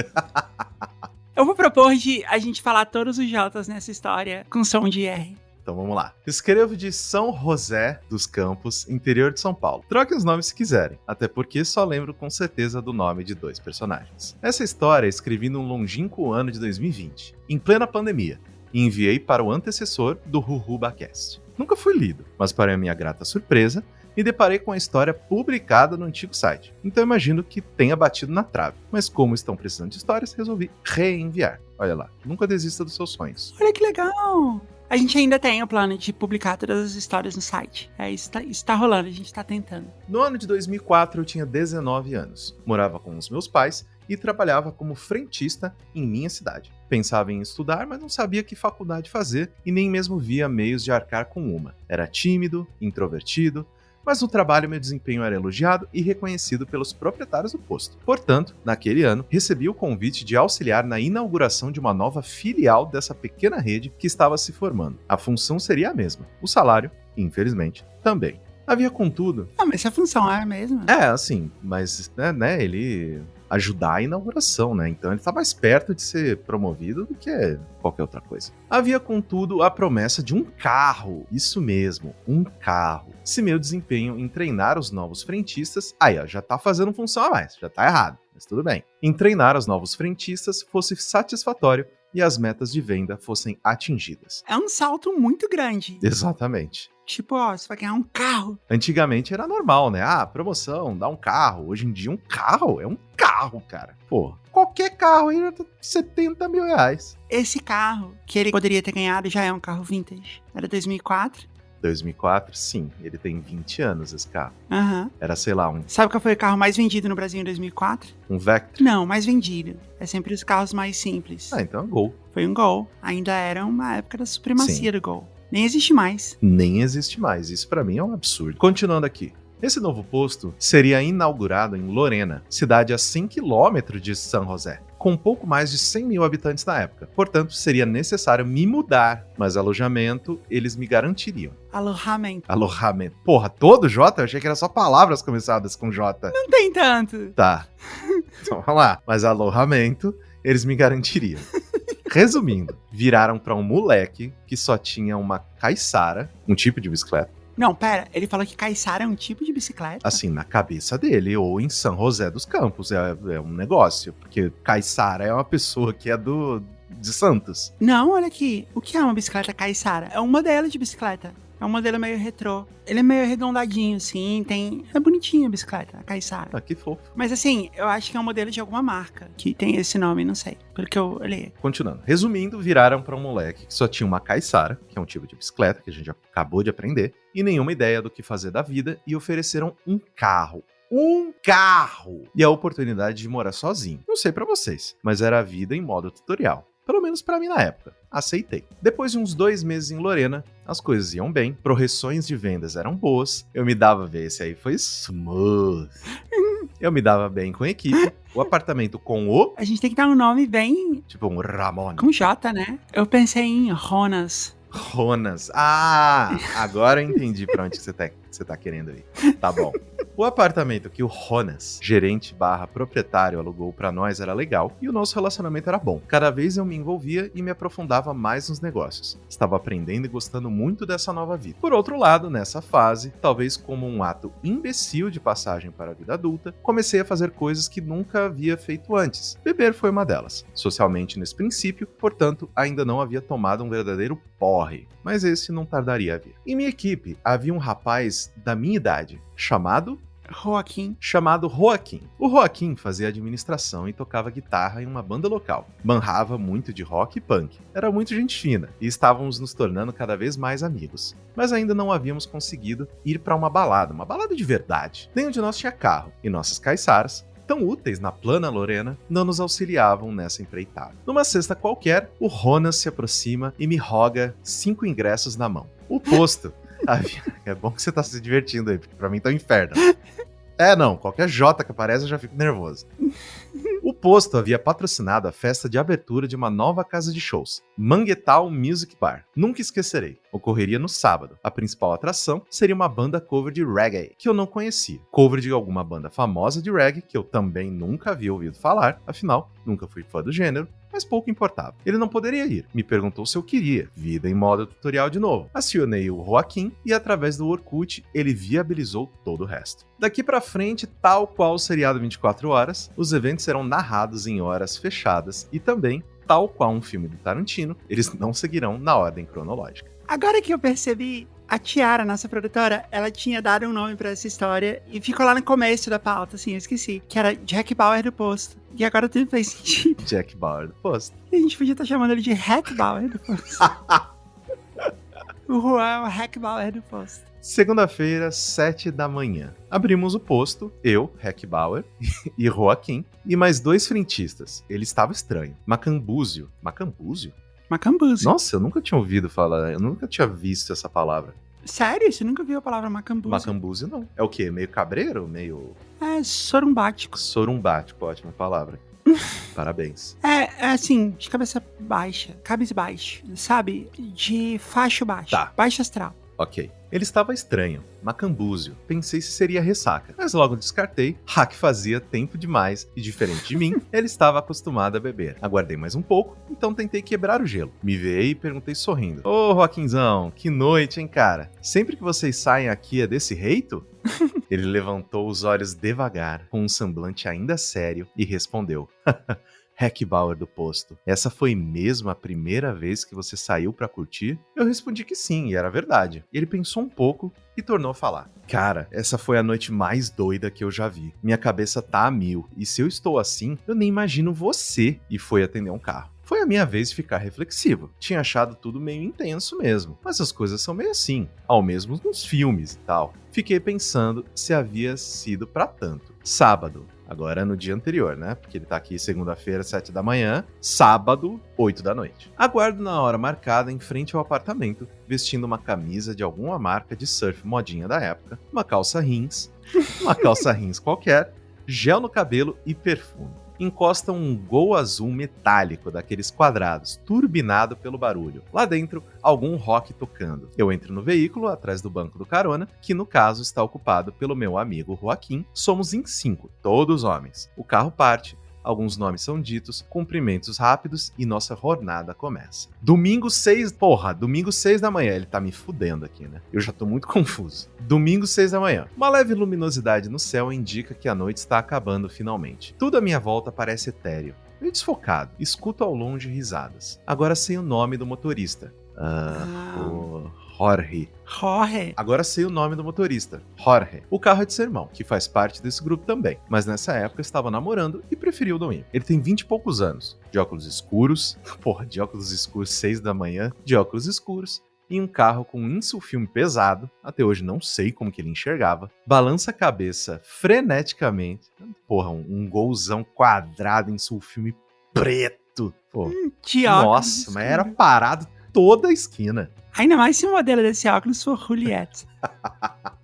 A: Eu vou propor de a gente falar todos os J's nessa história com som de R.
B: Então vamos lá. Escrevo de São José dos Campos, interior de São Paulo. Troque os nomes se quiserem, até porque só lembro com certeza do nome de 2 personagens. Essa história escrevi num longínquo ano de 2020, em plena pandemia, e enviei para o antecessor do RuRubaCast. Nunca foi lido, mas para a minha grata surpresa, me deparei com a história publicada no antigo site. Então imagino que tenha batido na trave. Mas como estão precisando de histórias, resolvi reenviar. Olha lá, nunca desista dos seus sonhos.
A: Olha que legal! A gente ainda tem o plano de publicar todas as histórias no site. Isso tá rolando, a gente tá tentando.
B: No ano de 2004, eu tinha 19 anos. Morava com os meus pais e trabalhava como frentista em minha cidade. Pensava em estudar, mas não sabia que faculdade fazer e nem mesmo via meios de arcar com uma. Era tímido, introvertido, mas no trabalho meu desempenho era elogiado e reconhecido pelos proprietários do posto. Portanto, naquele ano, recebi o convite de auxiliar na inauguração de uma nova filial dessa pequena rede que estava se formando. A função seria a mesma, o salário, infelizmente, também. Havia, contudo...
A: mas essa função é a mesma?
B: Assim, mas, né, ele... ajudar a inauguração, né? Então ele tá mais perto de ser promovido do que qualquer outra coisa. Havia, contudo, a promessa de um carro. Isso mesmo, um carro. Se meu desempenho em treinar os novos frentistas... Aí, ó, já tá fazendo função a mais, já tá errado, mas tudo bem. Em treinar os novos frentistas fosse satisfatório e as metas de venda fossem atingidas.
A: É um salto muito grande.
B: Exatamente.
A: Tipo, ó, você vai ganhar um carro.
B: Antigamente era normal, né? Promoção, dá um carro. Hoje em dia um carro é um carro, cara. Pô, qualquer carro aí já tá 70 mil reais.
A: Esse carro que ele poderia ter ganhado já é um carro vintage. Era 2004.
B: 2004, sim. Ele tem 20 anos, esse carro.
A: Aham.
B: Era, sei lá,
A: Sabe qual foi o carro mais vendido no Brasil em 2004?
B: um Vectra.
A: Não, mais vendido. É sempre os carros mais simples.
B: Então é um Gol.
A: Foi um Gol. Ainda era uma época da supremacia do Gol. Nem existe mais.
B: Nem existe mais. Isso pra mim é um absurdo. Continuando aqui. Esse novo posto seria inaugurado em Lorena, cidade a 100 km de São José, com pouco mais de 100 mil habitantes na época. Portanto, seria necessário me mudar, mas alojamento eles me garantiriam.
A: Alojamento.
B: Alojamento. Porra, todo J? Eu achei que era só palavras começadas com J.
A: Não tem tanto.
B: Tá. Então, vamos lá. Mas alojamento, eles me garantiriam. Resumindo, viraram pra um moleque que só tinha uma caiçara, um tipo de bicicleta.
A: Não, pera, ele falou que caiçara é um tipo de bicicleta?
B: Assim, na cabeça dele, ou em São José dos Campos, é um negócio. Porque caiçara é uma pessoa que é de Santos.
A: Não, olha aqui. O que é uma bicicleta caiçara? É um modelo de bicicleta. É um modelo meio retrô. Ele é meio arredondadinho, assim, É bonitinha a bicicleta, a caiçara.
B: Que fofo.
A: Mas assim, eu acho que é um modelo de alguma marca que tem esse nome, não sei. Pelo que eu olhei.
B: Continuando. Resumindo, viraram pra um moleque que só tinha uma caiçara, que é um tipo de bicicleta que a gente acabou de aprender, e nenhuma ideia do que fazer da vida, e ofereceram um carro. Um carro! E a oportunidade de morar sozinho. Não sei pra vocês, mas era a vida em modo tutorial. Pelo menos pra mim na época. Aceitei. Depois de uns 2 meses em Lorena, as coisas iam bem, projeções de vendas eram boas, eu me dava bem, esse aí foi smooth. Eu me dava bem com a equipe, o apartamento com o...
A: A gente tem que dar um nome bem...
B: Tipo um Ramon.
A: Com J, né? Eu pensei em Ronas.
B: Ronas. Agora eu entendi pra onde que você tá querendo ir. Tá bom. O apartamento que o Ronas, gerente / proprietário, alugou pra nós era legal e o nosso relacionamento era bom. Cada vez eu me envolvia e me aprofundava mais nos negócios. Estava aprendendo e gostando muito dessa nova vida. Por outro lado, nessa fase, talvez como um ato imbecil de passagem para a vida adulta, comecei a fazer coisas que nunca havia feito antes. Beber foi uma delas. Socialmente nesse princípio, portanto, ainda não havia tomado um verdadeiro porre, mas esse não tardaria a vir. Em minha equipe havia um rapaz da minha idade, chamado Joaquim. O Joaquim fazia administração e tocava guitarra em uma banda local. Manrava muito de rock e punk. Era muito gente fina e estávamos nos tornando cada vez mais amigos. Mas ainda não havíamos conseguido ir para uma balada de verdade. Nenhum de nós tinha carro e nossas caiçaras, tão úteis na plana Lorena, não nos auxiliavam nessa empreitada. Numa sexta qualquer, o Ronas se aproxima e me roga 5 ingressos na mão. O posto... É bom que você tá se divertindo aí, porque pra mim tá um inferno. Não, qualquer J que aparece eu já fico nervoso. O posto havia patrocinado a festa de abertura de uma nova casa de shows, Manguetal Music Bar. Nunca esquecerei. Ocorreria no sábado. A principal atração seria uma banda cover de reggae, que eu não conhecia. Cover de alguma banda famosa de reggae, que eu também nunca havia ouvido falar, afinal, nunca fui fã do gênero, mas pouco importava. Ele não poderia ir. Me perguntou se eu queria. Vida em modo tutorial de novo. Acionei o Joaquim e através do Orkut ele viabilizou todo o resto. Daqui pra frente, tal qual o seriado 24 horas, os eventos serão narrados em horas fechadas e também, tal qual um filme do Tarantino, eles não seguirão na ordem cronológica.
A: Agora que eu percebi, a Tiara, nossa produtora, ela tinha dado um nome pra essa história e ficou lá no começo da pauta, assim, eu esqueci, que era Jack Bauer do Posto. E agora tudo fez sentido.
B: Jack Bauer do Posto.
A: E a gente podia estar chamando ele de Hack Bauer do Posto. O Juan é o Hack Bauer do Posto.
B: Segunda-feira, 7 da manhã. Abrimos o posto, eu, Hack Bauer e Joaquim, e mais 2 frentistas. Ele estava estranho. Macambúzio. Macambúzio?
A: Macambúzio.
B: Nossa, eu nunca tinha ouvido falar, eu nunca tinha visto essa palavra.
A: Sério? Você nunca viu a palavra macambúzio?
B: Macambúzio não. É o quê? Meio cabreiro? Meio...
A: É sorumbático.
B: Sorumbático, ótima palavra. Parabéns.
A: É assim, de cabeça baixa, cabisbaixo, sabe? De faixo baixo.
B: Tá.
A: Baixo astral.
B: Ok. Ele estava estranho, macambúzio. Pensei se seria ressaca, mas logo descartei. Hack fazia tempo demais e, diferente de mim, ele estava acostumado a beber. Aguardei mais um pouco, então tentei quebrar o gelo. Me veio e perguntei sorrindo: Ô, Joaquinzão, que noite, hein, cara? Sempre que vocês saem aqui é desse jeito? Ele levantou os olhos devagar, com um semblante ainda sério, e respondeu: Hack Bauer do Posto, essa foi mesmo a primeira vez que você saiu pra curtir? Eu respondi que sim, e era verdade. Ele pensou um pouco e tornou a falar. Cara, essa foi a noite mais doida que eu já vi. Minha cabeça tá a mil, e se eu estou assim, eu nem imagino você. E foi atender um carro. Foi a minha vez de ficar reflexivo. Tinha achado tudo meio intenso mesmo, mas as coisas são meio assim, ao mesmo nos filmes e tal. Fiquei pensando se havia sido pra tanto. Sábado. Agora no dia anterior, né? Porque ele tá aqui segunda-feira, 7 da manhã, sábado, 8 da noite. Aguardo na hora marcada em frente ao apartamento, vestindo uma camisa de alguma marca de surf modinha da época, uma calça jeans qualquer, gel no cabelo e perfume. Encosta um Gol azul metálico daqueles quadrados, turbinado pelo barulho. Lá dentro, algum rock tocando. Eu entro no veículo, atrás do banco do carona, que no caso está ocupado pelo meu amigo Joaquim. Somos em 5, todos homens. O carro parte, alguns nomes são ditos, cumprimentos rápidos e nossa jornada começa. Domingo 6 da manhã. Ele tá me fudendo aqui, né? Eu já tô muito confuso. Domingo 6 da manhã. Uma leve luminosidade no céu indica que a noite está acabando finalmente. Tudo à minha volta parece etéreo. Meio desfocado. Escuto ao longe risadas. Agora sei o nome do motorista. Jorge. Agora sei o nome do motorista. Jorge. O carro é de seu irmão, que faz parte desse grupo também. Mas nessa época estava namorando e preferiu não ir. Ele tem 20 e poucos anos. De óculos escuros. De óculos escuros 6 da manhã. De óculos escuros. E um carro com um insulfilme pesado. Até hoje não sei como que ele enxergava. Balança a cabeça freneticamente. Um golzão quadrado insulfilme preto. Nossa, mas era parado toda a esquina.
A: Ainda mais se o modelo desse óculos for Juliette.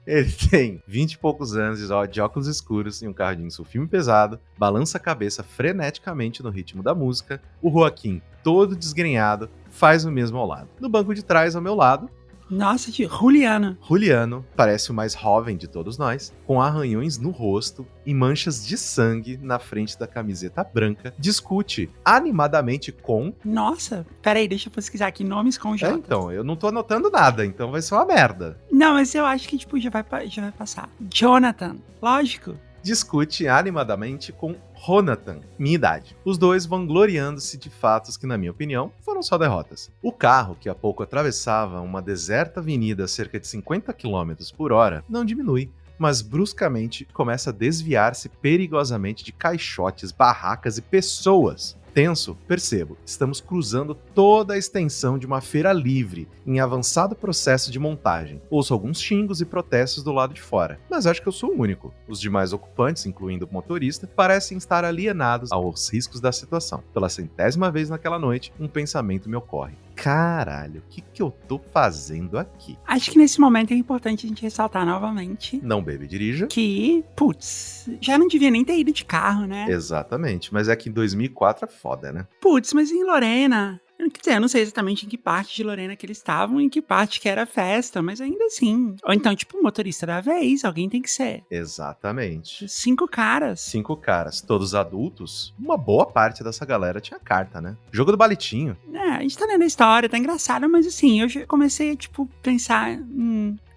B: Ele tem 20 e poucos anos, de óculos escuros e um carro de insulfilme pesado, balança a cabeça freneticamente no ritmo da música. O Joaquim, todo desgrenhado, faz o mesmo ao lado. No banco de trás, ao meu lado,
A: nossa, Juliano.
B: Juliano parece o mais jovem de todos nós, com arranhões no rosto e manchas de sangue na frente da camiseta branca, discute animadamente com...
A: Nossa, peraí, deixa eu pesquisar aqui, nomes com J.
B: Então, eu não tô anotando nada, então vai ser uma merda.
A: Não, mas eu acho que, já vai passar. Jonathan, lógico.
B: Discute animadamente com Jonathan, minha idade. Os dois vangloriando-se de fatos que, na minha opinião, foram só derrotas. O carro, que há pouco atravessava uma deserta avenida a cerca de 50 km por hora, não diminui, mas bruscamente começa a desviar-se perigosamente de caixotes, barracas e pessoas. Tenso, percebo, estamos cruzando toda a extensão de uma feira livre, em avançado processo de montagem. Ouço alguns xingos e protestos do lado de fora, mas acho que eu sou o único. Os demais ocupantes, incluindo o motorista, parecem estar alienados aos riscos da situação. Pela 100ª vez naquela noite, um pensamento me ocorre. Caralho, o que eu tô fazendo aqui?
A: Acho que nesse momento é importante a gente ressaltar novamente
B: Não bebe e dirija.
A: que, putz, já não devia nem ter ido de carro, né?
B: Exatamente, mas é que em 2004 é foda, né?
A: Putz, mas em Lorena... Quer dizer, eu não sei exatamente em que parte de Lorena que eles estavam, em que parte que era a festa, mas ainda assim. Ou então, tipo, o motorista da vez, alguém tem que ser.
B: Exatamente.
A: 5 caras.
B: 5 caras, todos adultos. Uma boa parte dessa galera tinha carta, né? Jogo do balitinho.
A: A gente tá lendo a história, tá engraçado, mas assim, eu já comecei a, tipo, pensar...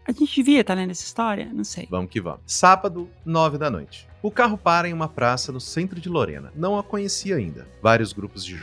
A: a gente devia estar lendo essa história? Não sei.
B: Vamos que vamos. Sábado, 9 da noite. O carro para em uma praça no centro de Lorena. Não a conhecia ainda. Vários grupos de...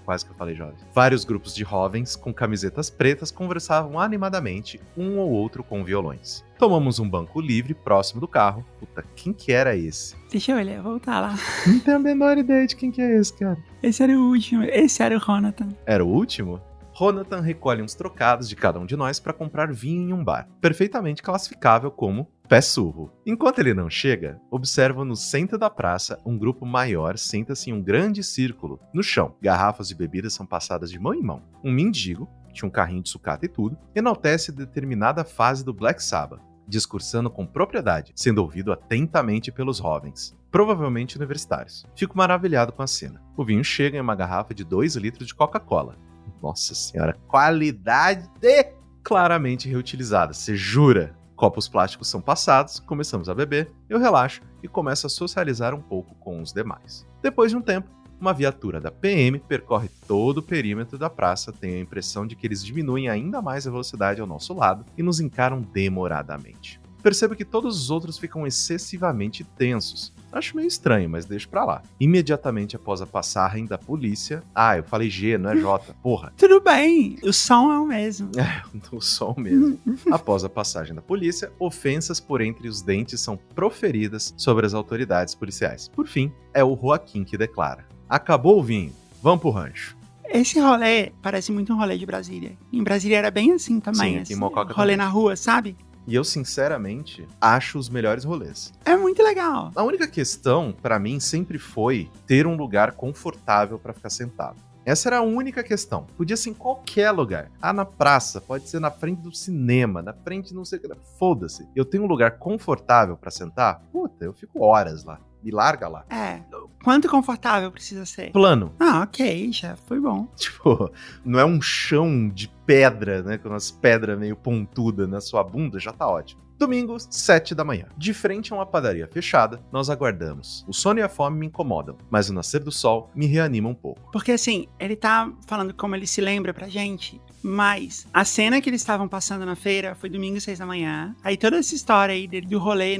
B: quase que eu falei jovens. Vários grupos de jovens com camisetas pretas conversavam animadamente, um ou outro com violões. Tomamos um banco livre próximo do carro. Puta, quem que era esse?
A: Deixa eu olhar, voltar lá.
B: Não tenho a menor ideia de quem que é esse, cara.
A: Esse era o último, esse era o Jonathan.
B: Era o último? Jonathan recolhe uns trocados de cada um de nós para comprar vinho em um bar, perfeitamente classificável como pé surro. Enquanto ele não chega, observo no centro da praça um grupo maior senta-se em um grande círculo. No chão, garrafas de bebidas são passadas de mão em mão. Um mendigo, tinha um carrinho de sucata e tudo, enaltece determinada fase do Black Sabbath, discursando com propriedade, sendo ouvido atentamente pelos jovens, provavelmente universitários. Fico maravilhado com a cena. O vinho chega em uma garrafa de 2 litros de Coca-Cola. Nossa senhora, qualidade claramente reutilizada, você jura? Copos plásticos são passados, começamos a beber, eu relaxo e começo a socializar um pouco com os demais. Depois de um tempo, uma viatura da PM percorre todo o perímetro da praça, tenho a impressão de que eles diminuem ainda mais a velocidade ao nosso lado e nos encaram demoradamente. Percebo que todos os outros ficam excessivamente tensos. Acho meio estranho, mas deixo pra lá. Imediatamente após a passagem da polícia... eu falei G, não é J, porra.
A: Tudo bem, o som é o mesmo.
B: O som mesmo. Após a passagem da polícia, ofensas por entre os dentes são proferidas sobre as autoridades policiais. Por fim, é o Joaquim que declara: acabou o vinho, vamos pro rancho.
A: Esse rolê parece muito um rolê de Brasília. Em Brasília era bem assim também.
B: Sim, aqui em Mococa
A: rolê
B: também.
A: Na rua, sabe?
B: E eu, sinceramente, acho os melhores rolês.
A: É muito legal.
B: A única questão, pra mim, sempre foi ter um lugar confortável pra ficar sentado. Essa era a única questão. Podia ser em qualquer lugar. Na praça, pode ser na frente do cinema, na frente não sei o que. Foda-se. Eu tenho um lugar confortável pra sentar? Puta, eu fico horas lá. Me larga lá.
A: Quanto confortável precisa ser?
B: Plano.
A: Ok, já foi bom.
B: Tipo, não é um chão de pedra, né? Com umas pedras meio pontudas na sua bunda, já tá ótimo. Domingo, 7 da manhã. De frente a uma padaria fechada, nós aguardamos. O sono e a fome me incomodam, mas o nascer do sol me reanima um pouco.
A: Porque assim, ele tá falando como ele se lembra pra gente, mas a cena que eles estavam passando na feira foi domingo, 6 da manhã. Aí toda essa história aí dele do rolê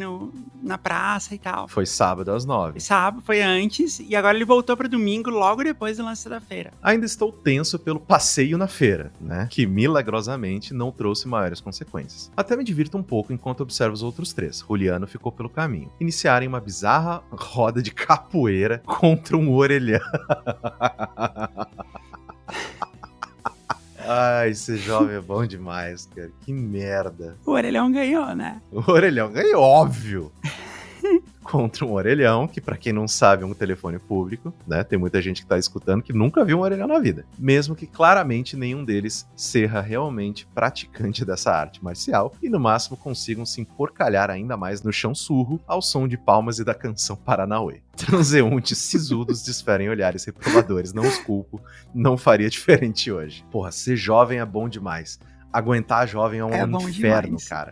A: na praça e tal.
B: Foi sábado às 9.
A: Sábado, foi antes, e agora ele voltou pra domingo logo depois do lance da feira.
B: Ainda estou tenso pelo passeio na feira, né? Que milagrosamente não trouxe maiores consequências. Até me divirto um pouco enquanto observo os outros 3. Juliano ficou pelo caminho. Iniciarem uma bizarra roda de capoeira contra um orelhão. Ai, esse jovem é bom demais, cara. Que merda.
A: O orelhão ganhou, né?
B: O orelhão ganhou, óbvio. Contra um orelhão, que pra quem não sabe é um telefone público, né? Tem muita gente que tá escutando que nunca viu um orelhão na vida. Mesmo que claramente nenhum deles seja realmente praticante dessa arte marcial e no máximo consigam se emporcalhar ainda mais no chão surro ao som de palmas e da canção Paranauê. Transeuntes sisudos desferem olhares reprovadores, não os culpo, não faria diferente hoje. Porra, ser jovem é bom demais. Aguentar jovem é um inferno, demais. Cara.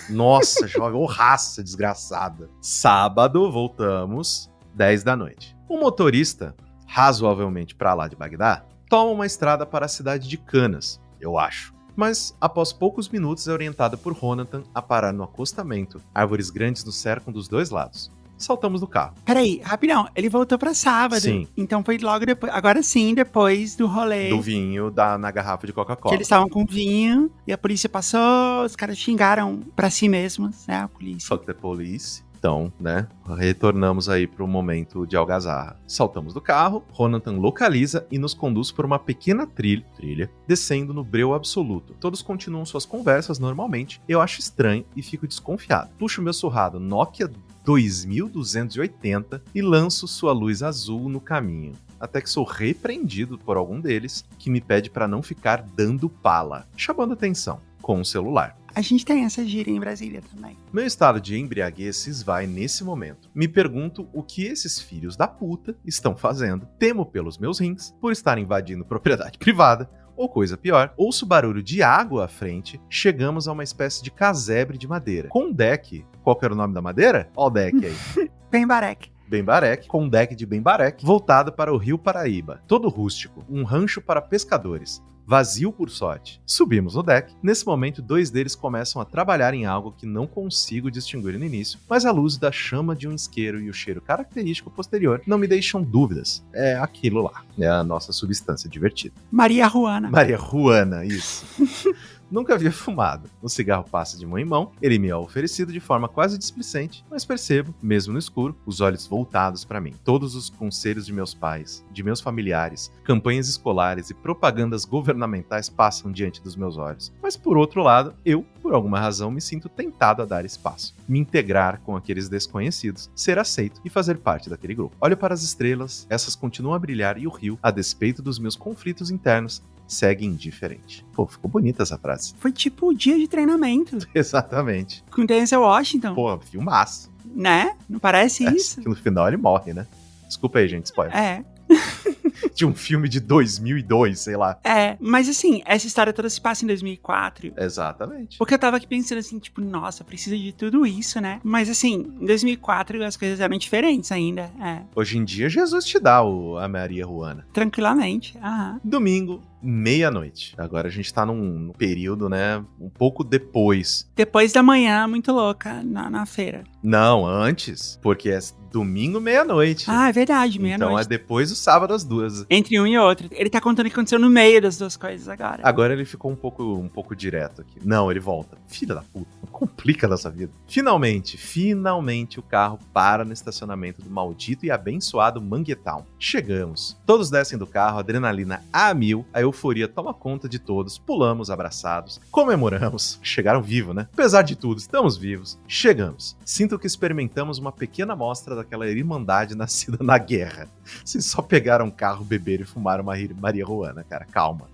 B: Nossa, jovem, raça desgraçada. Sábado, voltamos, 10 da noite. O motorista, razoavelmente pra lá de Bagdá, toma uma estrada para a cidade de Canas, eu acho. Mas, após poucos minutos, é orientado por Jonathan a parar no acostamento. Árvores grandes nos cercam dos dois lados. Saltamos do carro.
A: Peraí, rapidão. Ele voltou pra sábado.
B: Sim.
A: Então foi logo depois. Agora sim, depois do rolê.
B: Do vinho na garrafa de Coca-Cola.
A: Que eles estavam com vinho e a polícia passou, os caras xingaram pra si mesmos, né? A polícia.
B: Fuck the police. Então, né, retornamos aí pro momento de algazarra. Saltamos do carro, Ronatan localiza e nos conduz por uma pequena trilha, descendo no breu absoluto. Todos continuam suas conversas normalmente, eu acho estranho e fico desconfiado. Puxo meu surrado Nokia 2280 e lanço sua luz azul no caminho. Até que sou repreendido por algum deles, que me pede para não ficar dando pala, chamando atenção, com o celular.
A: A gente tem essa gíria em Brasília também.
B: Meu estado de embriaguez se esvai nesse momento. Me pergunto o que esses filhos da puta estão fazendo. Temo pelos meus rins, por estar invadindo propriedade privada, ou coisa pior, ouço barulho de água à frente, chegamos a uma espécie de casebre de madeira. Com um deck, qual que era o nome da madeira? Ó o deck aí.
A: Bembarek.
B: Bembarek, com um deck de Bembarek, voltado para o rio Paraíba. Todo rústico, um rancho para pescadores. Vazio por sorte. Subimos no deck. Nesse momento, 2 deles começam a trabalhar em algo que não consigo distinguir no início, mas a luz da chama de um isqueiro e o cheiro característico posterior não me deixam dúvidas. É aquilo lá. É a nossa substância divertida.
A: Maria Juana.
B: Maria Juana, isso. Nunca havia fumado. O cigarro passa de mão em mão, ele me é oferecido de forma quase displicente, mas percebo, mesmo no escuro, os olhos voltados para mim. Todos os conselhos de meus pais, de meus familiares, campanhas escolares e propagandas governamentais passam diante dos meus olhos. Mas por outro lado, eu, por alguma razão, me sinto tentado a dar espaço, me integrar com aqueles desconhecidos, ser aceito e fazer parte daquele grupo. Olho para as estrelas, essas continuam a brilhar e o rio, a despeito dos meus conflitos internos, segue indiferente. Pô, ficou bonita essa frase.
A: Foi tipo o dia de treinamento.
B: Exatamente.
A: Com Denzel Washington.
B: Pô, filmaço.
A: Né? Não parece isso?
B: Que no final ele morre, né? Desculpa aí, gente, spoiler.
A: É.
B: De um filme de 2002, sei lá.
A: É, mas assim, essa história toda se passa em 2004.
B: Exatamente.
A: Porque eu tava aqui pensando assim, tipo, nossa, precisa de tudo isso, né? Mas assim, em 2004 as coisas eram diferentes ainda,
B: Hoje em dia, Jesus te dá a Maria Juana.
A: Tranquilamente, aham.
B: Domingo, meia-noite. Agora a gente tá num período, né, um pouco depois.
A: Depois da manhã, muito louca, na feira.
B: Não, antes, porque é domingo, meia-noite.
A: Ah, é verdade, meia-noite.
B: Então é depois do sábado, às 2.
A: Entre um e outro. Ele tá contando o que aconteceu no meio das duas coisas agora.
B: Agora ele ficou um pouco direto aqui. Não, ele volta. Filha da puta, não complica a nossa vida. Finalmente o carro para no estacionamento do maldito e abençoado Manguetown. Chegamos. Todos descem do carro, adrenalina a mil, a euforia toma conta de todos, pulamos abraçados, comemoramos. Chegaram vivos, né? Apesar de tudo, estamos vivos. Chegamos. Sinto que experimentamos uma pequena amostra daquela irmandade nascida na guerra. Vocês só pegaram um carro, beberam e fumaram uma Maria Juana, cara. Calma.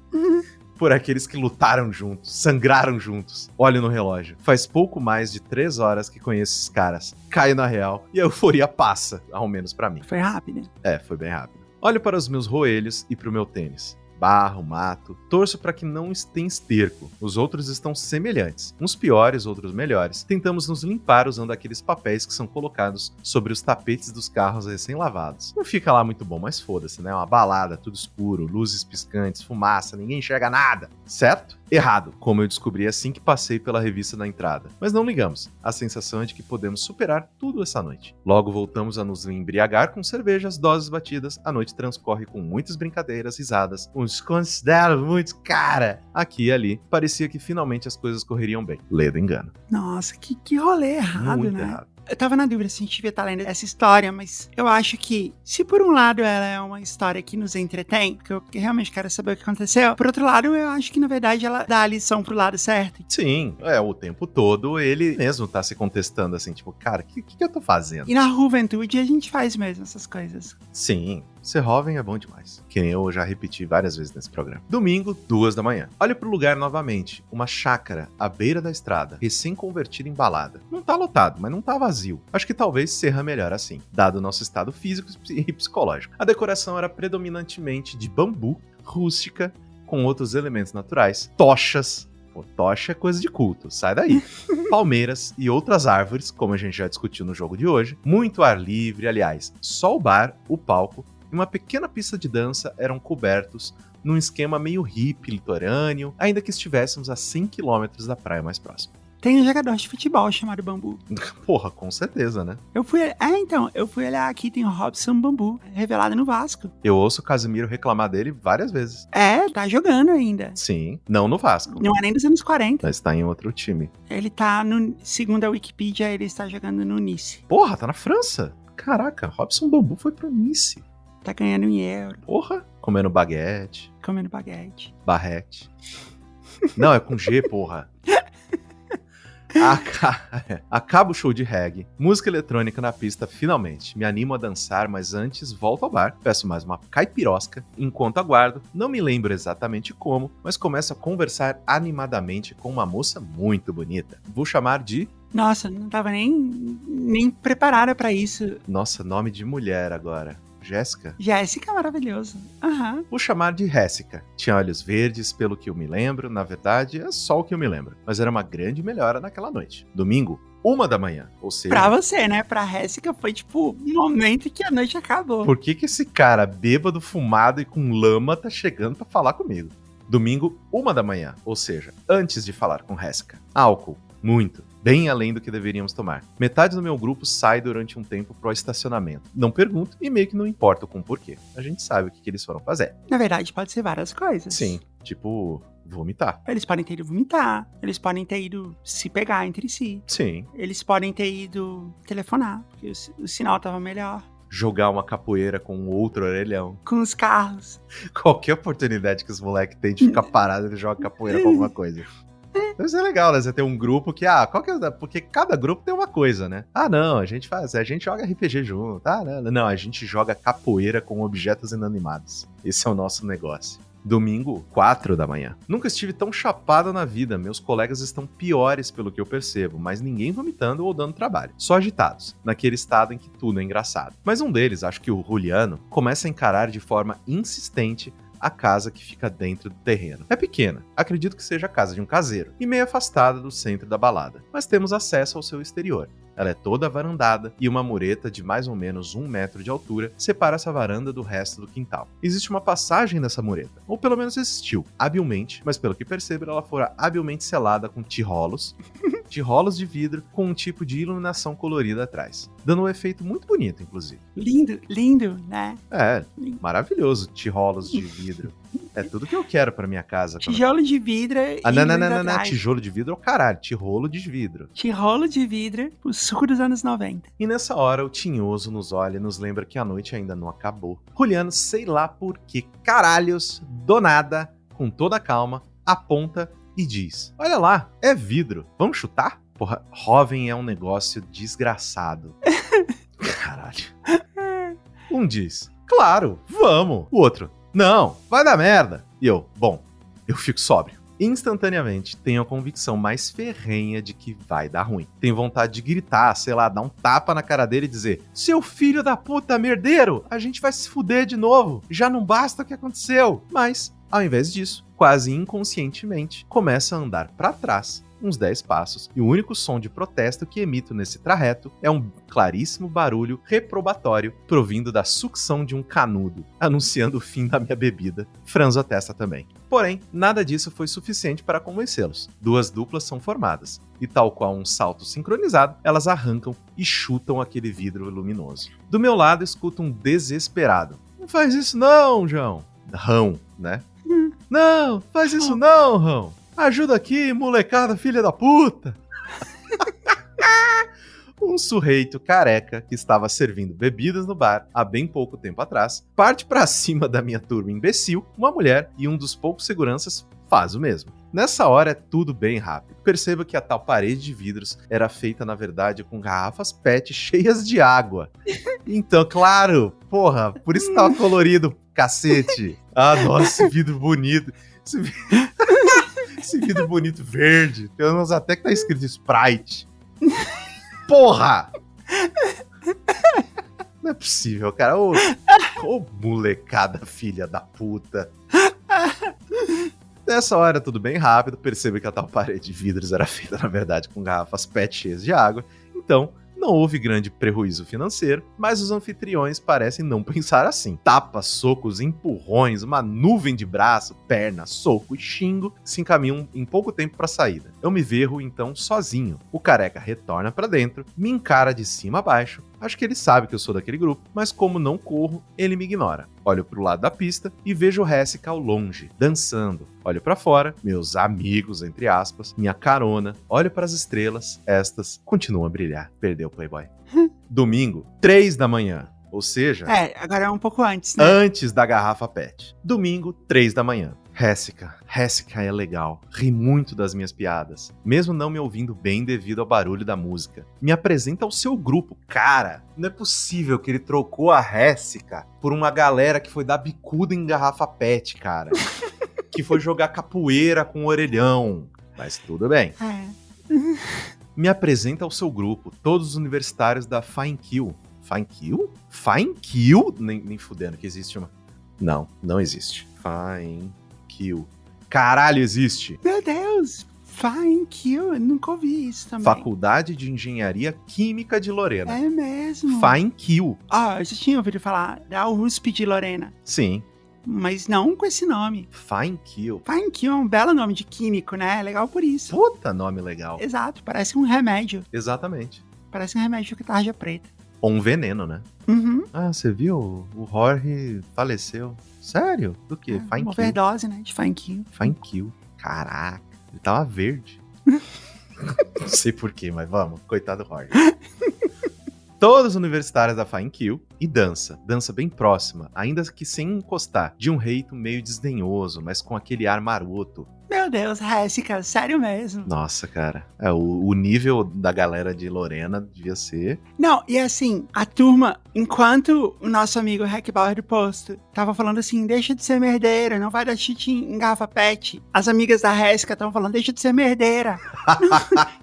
B: Por aqueles que lutaram juntos, sangraram juntos. Olho no relógio. Faz pouco mais de 3 horas que conheço esses caras. Caio na real e a euforia passa, ao menos pra mim.
A: Foi rápido.
B: Foi bem rápido. Olho para os meus roelhos e pro meu tênis. Barro, mato, torço para que não tenha esterco. Os outros estão semelhantes, uns piores, outros melhores. Tentamos nos limpar usando aqueles papéis que são colocados sobre os tapetes dos carros recém-lavados. Não fica lá muito bom, mas foda-se, né? Uma balada, tudo escuro, luzes piscantes, fumaça, ninguém enxerga nada. Certo? Errado, como eu descobri assim que passei pela revista na entrada. Mas não ligamos. A sensação é de que podemos superar tudo essa noite. Logo voltamos a nos embriagar com cervejas, doses batidas. A noite transcorre com muitas brincadeiras, risadas, uns considerados muito cara. Aqui e ali, parecia que finalmente as coisas correriam bem. Ledo engano.
A: Nossa, que rolê errado,
B: Muito
A: né?
B: errado.
A: Eu tava na dúvida se a gente devia estar lendo essa história, mas eu acho que, se por um lado ela é uma história que nos entretém, porque eu realmente quero saber o que aconteceu, por outro lado, eu acho que, na verdade, ela dá a lição pro lado certo.
B: Sim, o tempo todo ele mesmo tá se contestando assim, tipo, cara, o que eu tô fazendo?
A: E na juventude a gente faz mesmo essas coisas.
B: Sim, ser jovem é bom demais, que nem eu já repeti várias vezes nesse programa. Domingo, 2 da manhã. Olho pro lugar novamente, uma chácara à beira da estrada, recém-convertida em balada. Não tá lotado, mas não tá vazio. Acho que talvez seja melhor assim, dado o nosso estado físico e psicológico. A decoração era predominantemente de bambu, rústica, com outros elementos naturais, tochas. Pô, tocha é coisa de culto, sai daí. Palmeiras e outras árvores, como a gente já discutiu no jogo de hoje. Muito ar livre, aliás, só o bar, o palco e uma pequena pista de dança eram cobertos num esquema meio hippie, litorâneo, ainda que estivéssemos a 100 km da praia mais próxima.
A: Tem um jogador de futebol chamado Bambu.
B: Porra, com certeza, né?
A: Eu fui olhar aqui, tem o Robson Bambu, revelado no Vasco.
B: Eu ouço o Casemiro reclamar dele várias vezes.
A: Tá jogando ainda.
B: Sim, não no Vasco.
A: Não é nem dos anos 40.
B: Mas tá em outro time.
A: Ele tá segundo a Wikipedia, ele está jogando no Nice.
B: Porra, tá na França? Caraca, Robson Bambu foi pro Nice.
A: Tá ganhando em euro,
B: Porra, comendo baguete,
A: comendo baguete.
B: barrete. Não, é com G, porra. Acaba o show de reggae, música eletrônica na pista finalmente. Me animo a dançar, mas antes volto ao bar, peço mais uma caipirosca. Enquanto aguardo, não me lembro exatamente como, mas começo a conversar animadamente com uma moça muito bonita. Vou chamar de...
A: Nossa, não tava nem preparada pra isso.
B: Nossa, nome de mulher agora. Jéssica?
A: Jéssica é maravilhoso. Aham.
B: Vou chamar de Jéssica. Tinha olhos verdes, pelo que eu me lembro. Na verdade, é só o que eu me lembro. Mas era uma grande melhora naquela noite. Domingo, 1h, ou seja...
A: Pra você, né? Pra Jéssica foi tipo o momento que a noite acabou.
B: Por que esse cara bêbado, fumado e com lama tá chegando pra falar comigo? Domingo, 1h, ou seja, antes de falar com Jéssica. Álcool, muito. Bem além do que deveríamos tomar. Metade do meu grupo sai durante um tempo pro estacionamento. Não pergunto e meio que não importo com o porquê. A gente sabe o que eles foram fazer.
A: Na verdade, pode ser várias coisas.
B: Sim, tipo, vomitar.
A: Eles podem ter ido vomitar. Eles podem ter ido se pegar entre si.
B: Sim.
A: Eles podem ter ido telefonar, porque o sinal tava melhor.
B: Jogar uma capoeira com outro orelhão.
A: Com os carros.
B: Qualquer oportunidade que os moleques têm de ficar parado, eles jogam capoeira com alguma coisa. Deve ser legal, né? Você ter um grupo que, porque cada grupo tem uma coisa, né? Não, a gente joga RPG junto. Não, a gente joga capoeira com objetos inanimados. Esse é o nosso negócio. Domingo, 4h. Nunca estive tão chapado na vida, meus colegas estão piores pelo que eu percebo, mas ninguém vomitando ou dando trabalho, só agitados, naquele estado em que tudo é engraçado. Mas um deles, acho que o Juliano, começa a encarar de forma insistente a casa que fica dentro do terreno. É pequena, acredito que seja a casa de um caseiro, e meio afastada do centro da balada, mas temos acesso ao seu exterior. Ela é toda varandada e uma mureta de mais ou menos 1 metro de altura separa essa varanda do resto do quintal. Existe uma passagem nessa mureta, ou pelo menos existiu, habilmente, mas pelo que percebo ela fora habilmente selada com tijolos de vidro com um tipo de iluminação colorida atrás, dando um efeito muito bonito, inclusive.
A: Lindo, né?
B: Maravilhoso, tijolos de vidro. É tudo que eu quero pra minha casa.
A: Tijolo de vidro e
B: não, tijolo de vidro é o caralho, tijolo de vidro.
A: Tijolo de vidro, o suco dos anos 90.
B: E nessa hora o tinhoso nos olha e nos lembra que a noite ainda não acabou. Juliano, sei lá por que caralhos, do nada, com toda a calma, aponta e diz: olha lá, é vidro, vamos chutar? Porra, jovem é um negócio desgraçado. Caralho. Um diz: claro, vamos. O outro: não, vai dar merda. E eu fico sóbrio. Instantaneamente, tenho a convicção mais ferrenha de que vai dar ruim. Tenho vontade de gritar, sei lá, dar um tapa na cara dele e dizer: seu filho da puta merdeiro, a gente vai se fuder de novo. Já não basta o que aconteceu. Mas, ao invés disso, quase inconscientemente, começa a andar pra trás uns 10 passos, e o único som de protesto que emito nesse trajeto é um claríssimo barulho reprobatório provindo da sucção de um canudo, anunciando o fim da minha bebida. Franzo a testa também. Porém, nada disso foi suficiente para convencê-los. 2 duplas são formadas, e tal qual um salto sincronizado, elas arrancam e chutam aquele vidro luminoso. Do meu lado, escuto um desesperado: não faz isso não, João. Rão, né? Não, faz isso não, Rão. Ajuda aqui, molecada filha da puta. Um sujeito careca que estava servindo bebidas no bar há bem pouco tempo atrás parte pra cima da minha turma imbecil, uma mulher e um dos poucos seguranças faz o mesmo. Nessa hora é tudo bem rápido. Perceba que a tal parede de vidros era feita, na verdade, com garrafas PET cheias de água. Então, claro, porra, por isso tava colorido, cacete. Nossa, esse vidro bonito. Esse vidro bonito verde. Tem uns até que tá escrito Sprite. Porra! Não é possível, cara. Ô, molecada filha da puta. Nessa hora, tudo bem rápido. Perceba que a tal parede de vidros era feita, na verdade, com garrafas PET cheias de água. Então, Não houve grande prejuízo financeiro, mas os anfitriões parecem não pensar assim. Tapas, socos, empurrões, uma nuvem de braço, perna, soco e xingo se encaminham em pouco tempo para a saída. Eu me verro então sozinho. O careca retorna para dentro, me encara de cima a baixo. Acho que ele sabe que eu sou daquele grupo, mas como não corro, ele me ignora. Olho pro lado da pista e vejo Hessica ao longe, dançando. Olho pra fora, meus amigos, entre aspas, minha carona. Olho pras estrelas, estas continuam a brilhar. Perdeu o Playboy. Domingo, 3 da manhã. Ou seja...
A: agora é um pouco antes, né?
B: Antes da garrafa PET. Domingo, 3 da manhã. Hessica é legal, ri muito das minhas piadas, mesmo não me ouvindo bem devido ao barulho da música. Me apresenta ao seu grupo. Cara, não é possível que ele trocou a Hessica por uma galera que foi dar bicuda em garrafa PET, cara. Que foi jogar capoeira com o orelhão. Mas tudo bem. Me apresenta ao seu grupo, todos os universitários da Fine Kill. Fine Kill? Fine Kill? Nem fudendo que existe uma... Não existe. Fine Kill. Caralho, existe.
A: Meu Deus, Fine Kill, nunca ouvi isso também.
B: Faculdade de Engenharia Química de Lorena.
A: É mesmo.
B: Fine Kill.
A: Eu já tinha ouvido falar da USP de Lorena.
B: Sim.
A: Mas não com esse nome.
B: Fine Kill.
A: Fine Kill é um belo nome de químico, né? É legal por isso.
B: Puta nome legal.
A: Exato, parece um remédio.
B: Exatamente.
A: Parece um remédio que tarja preta.
B: Ou um veneno, né?
A: Uhum.
B: Você viu? O Jorge faleceu. Sério? Do quê? Fine
A: uma
B: Kill.
A: overdose, né? De Fine Kill.
B: Fine Kill. Caraca, ele tava verde. Não sei porquê, mas vamos. Coitado do Jorge. Todos os universitários da Fine Kill e dança bem próxima, ainda que sem encostar, de um jeito meio desdenhoso, mas com aquele ar maroto.
A: Meu Deus, Hessica, sério mesmo.
B: Nossa, cara, o nível da galera de Lorena devia ser...
A: Não, e assim, a turma, enquanto o nosso amigo Hackbauer do posto tava falando assim, deixa de ser merdeira, não vai dar cheat em garrafa PET, as amigas da Hessica estavam falando, deixa de ser merdeira,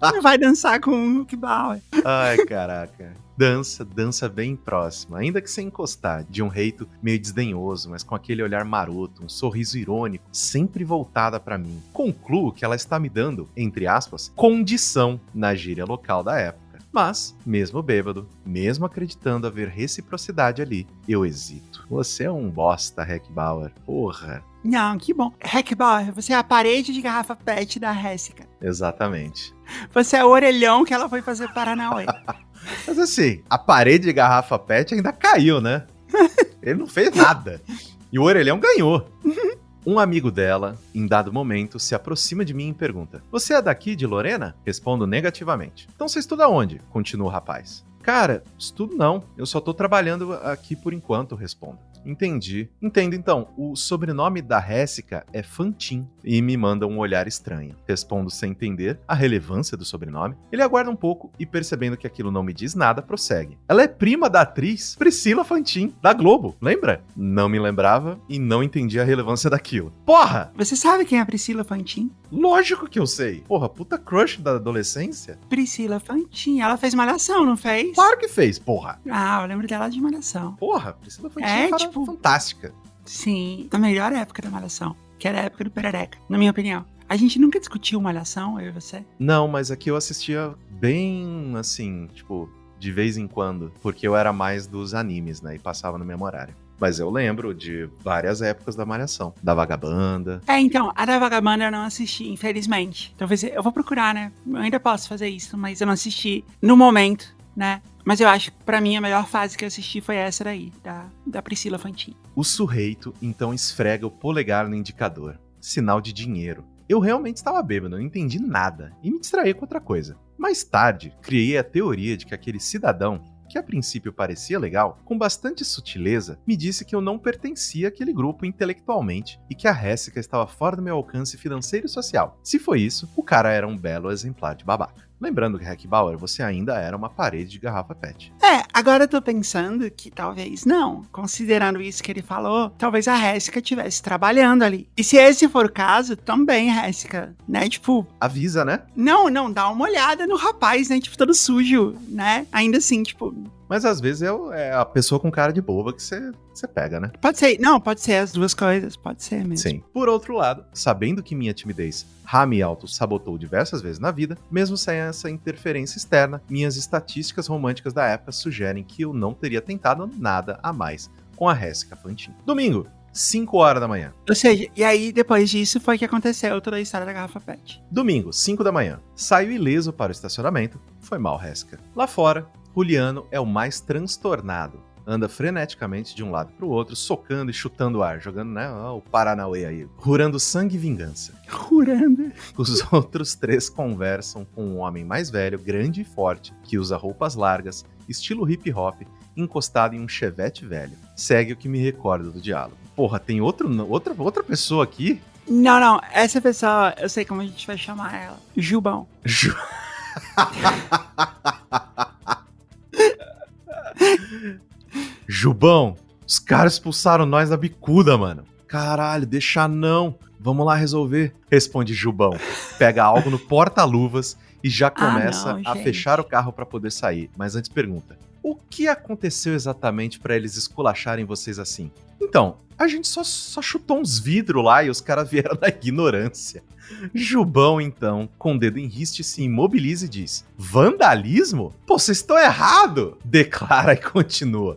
A: não vai dançar com o Hackbauer.
B: Ai, caraca. Dança bem próxima, ainda que sem encostar, de um jeito meio desdenhoso, mas com aquele olhar maroto, um sorriso irônico, sempre voltada pra mim. Concluo que ela está me dando, entre aspas, condição na gíria local da época. Mas, mesmo bêbado, mesmo acreditando haver reciprocidade ali, eu hesito. Você é um bosta, Hackbauer. Porra.
A: Não, que bom. Hackbauer, você é a parede de garrafa PET da Hessica.
B: Exatamente.
A: Você é o orelhão que ela foi fazer Paranauê.
B: Mas assim, a parede de garrafa PET ainda caiu, né? Ele não fez nada. E o orelhão ganhou. Um amigo dela, em dado momento, se aproxima de mim e pergunta: você é daqui, de Lorena? Respondo negativamente. Então você estuda onde? Continua o rapaz. Cara, estudo não. Eu só tô trabalhando aqui por enquanto, respondo. Entendi. Entendo então. O sobrenome da Hessica é Fantin. E me manda um olhar estranho. Respondo sem entender a relevância do sobrenome. Ele aguarda um pouco e, percebendo que aquilo não me diz nada, prossegue. Ela é prima da atriz Priscila Fantin, da Globo. Lembra? Não me lembrava e não entendi a relevância daquilo. Porra!
A: Você sabe quem é a Priscila Fantin?
B: Lógico que eu sei. Porra, puta crush da adolescência.
A: Priscila Fantin. Ela fez Malhação, não fez?
B: Claro que fez, porra.
A: Eu lembro dela de Malhação.
B: Porra, Priscila Fantin fantástica.
A: Sim, a melhor época da Malhação, que era a época do Perereca, na minha opinião. A gente nunca discutiu Malhação, eu e você?
B: Não, mas aqui eu assistia bem, assim, tipo, de vez em quando, porque eu era mais dos animes, né, e passava no mesmo horário. Mas eu lembro de várias épocas da Malhação. Da Vagabanda.
A: Então, a da Vagabanda eu não assisti, infelizmente. Talvez eu vou procurar, né? Eu ainda posso fazer isso, mas eu não assisti no momento, né? Mas eu acho que pra mim a melhor fase que eu assisti foi essa daí, da Priscila Fantin.
B: O sujeito então esfrega o polegar no indicador. Sinal de dinheiro. Eu realmente estava bêbado, não entendi nada e me distraí com outra coisa. Mais tarde, criei a teoria de que aquele cidadão, que a princípio parecia legal, com bastante sutileza, me disse que eu não pertencia àquele grupo intelectualmente e que a Hessica estava fora do meu alcance financeiro e social. Se foi isso, o cara era um belo exemplar de babaca. Lembrando que, Hackbauer, você ainda era uma parede de garrafa PET.
A: Agora eu tô pensando que talvez não. Considerando isso que ele falou, talvez a Hessica estivesse trabalhando ali. E se esse for o caso, também, Hessica, né? Tipo...
B: avisa, né?
A: Não, dá uma olhada no rapaz, né? Tipo, todo sujo, né? Ainda assim, tipo...
B: Mas às vezes é a pessoa com cara de boba que você pega, né?
A: Pode ser, não, pode ser as duas coisas, pode ser mesmo.
B: Sim. Por outro lado, sabendo que minha timidez me auto-sabotou diversas vezes na vida, mesmo sem essa interferência externa, minhas estatísticas românticas da época sugerem que eu não teria tentado nada a mais com a Jéssica Fantin. Domingo, 5 horas da manhã.
A: Ou seja, e aí depois disso foi que aconteceu toda a história da garrafa PET.
B: Domingo, 5 da manhã. Saio ileso para o estacionamento. Foi mal, Jéssica. Lá fora, Juliano é o mais transtornado. Anda freneticamente de um lado pro outro, socando e chutando o ar, jogando, né, o Paranauê aí, jurando sangue e vingança.
A: Jurando.
B: Os outros 3 conversam com um homem mais velho, grande e forte, que usa roupas largas, estilo hip hop, encostado em um chevette velho. Segue o que me recorda do diálogo. Porra, tem outra pessoa aqui?
A: Não, essa pessoa, eu sei como a gente vai chamar ela. Jubão.
B: Jubão, os caras expulsaram nós da bicuda, mano. Caralho, deixa não. Vamos lá resolver. Responde Jubão. Pega algo no porta-luvas e já começa a fechar o carro pra poder sair. Mas antes pergunta, o que aconteceu exatamente pra eles esculacharem vocês assim? Então, a gente só chutou uns vidros lá e os caras vieram na ignorância. Jubão, então, com o dedo em riste, se imobiliza e diz: vandalismo? Pô, vocês estão errados! Declara e continua.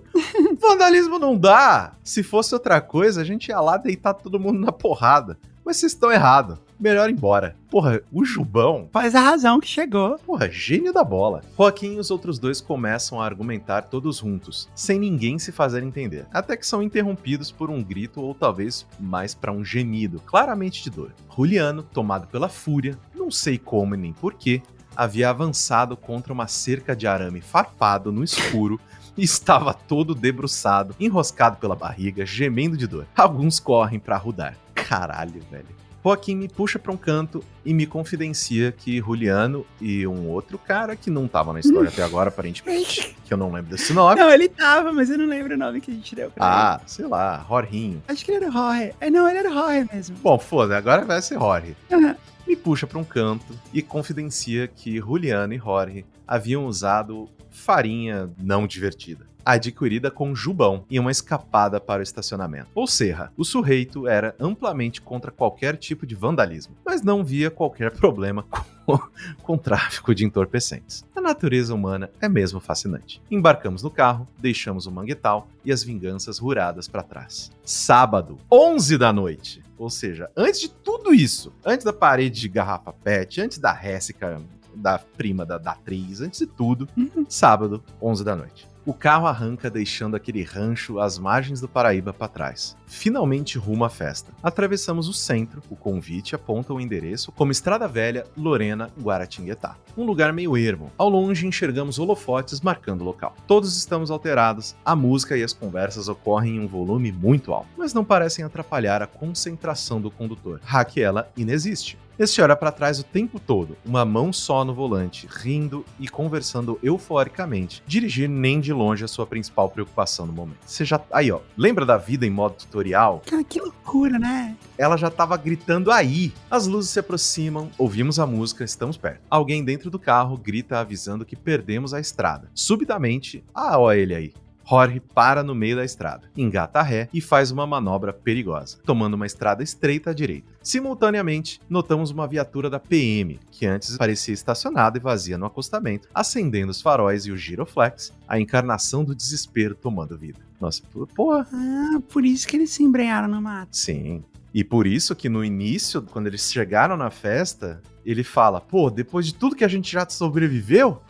B: Vandalismo não dá! Se fosse outra coisa, a gente ia lá deitar todo mundo na porrada. Mas vocês estão errados. Melhor ir embora. Porra, o Jubão...
A: Faz a razão que chegou.
B: Porra, gênio da bola. Joaquim e os outros 2 começam a argumentar todos juntos, sem ninguém se fazer entender. Até que são interrompidos por um grito ou talvez mais pra um gemido, claramente de dor. Juliano, tomado pela fúria, não sei como e nem porquê, havia avançado contra uma cerca de arame farpado no escuro e estava todo debruçado, enroscado pela barriga, gemendo de dor. Alguns correm pra arrudar. Caralho, velho. Joaquim me puxa pra um canto e me confidencia que Juliano e um outro cara que não tava na história até agora, aparentemente, que eu não lembro desse nome.
A: Não, ele tava, mas eu não lembro o nome que a gente deu pra ele.
B: Sei lá, Jorginho.
A: Acho que ele era Jorge. Não, ele era Jorge mesmo.
B: Bom, foda, agora vai ser Jorge.
A: Uhum.
B: Me puxa pra um canto e confidencia que Juliano e Jorge haviam usado farinha não divertida, adquirida com Jubão em uma escapada para o estacionamento. Ou seja, o sujeito era amplamente contra qualquer tipo de vandalismo, mas não via qualquer problema com tráfico de entorpecentes. A natureza humana é mesmo fascinante. Embarcamos no carro, deixamos o manguetal e as vinganças ruradas para trás. Sábado, 11 da noite. Ou seja, antes de tudo isso, antes da parede de garrafa PET, antes da Jéssica, da prima da atriz, antes de tudo, sábado, 11 da noite. O carro arranca deixando aquele rancho às margens do Paraíba para trás. Finalmente rumo à festa. Atravessamos o centro, o convite aponta o endereço como Estrada Velha, Lorena, Guaratinguetá. Um lugar meio ermo. Ao longe enxergamos holofotes marcando o local. Todos estamos alterados, a música e as conversas ocorrem em um volume muito alto, mas não parecem atrapalhar a concentração do condutor, já que ela inexiste. Este olha para trás o tempo todo, uma mão só no volante, rindo e conversando euforicamente. Dirigir nem de longe é a sua principal preocupação no momento. Você já... Aí, ó, lembra da vida em modo tutorial?
A: Cara, que loucura, né?
B: Ela já tava gritando aí. As luzes se aproximam, ouvimos a música, estamos perto. Alguém dentro do carro grita avisando que perdemos a estrada. Subitamente, ó ele aí. Jorge para no meio da estrada, engata ré e faz uma manobra perigosa, tomando uma estrada estreita à direita. Simultaneamente, notamos uma viatura da PM, que antes parecia estacionada e vazia no acostamento, acendendo os faróis e o giroflex, a encarnação do desespero tomando vida. Nossa, porra!
A: Ah, por isso que eles se embrenharam no mato.
B: Sim. E por isso que no início, quando eles chegaram na festa, ele fala, pô, depois de tudo que a gente já sobreviveu...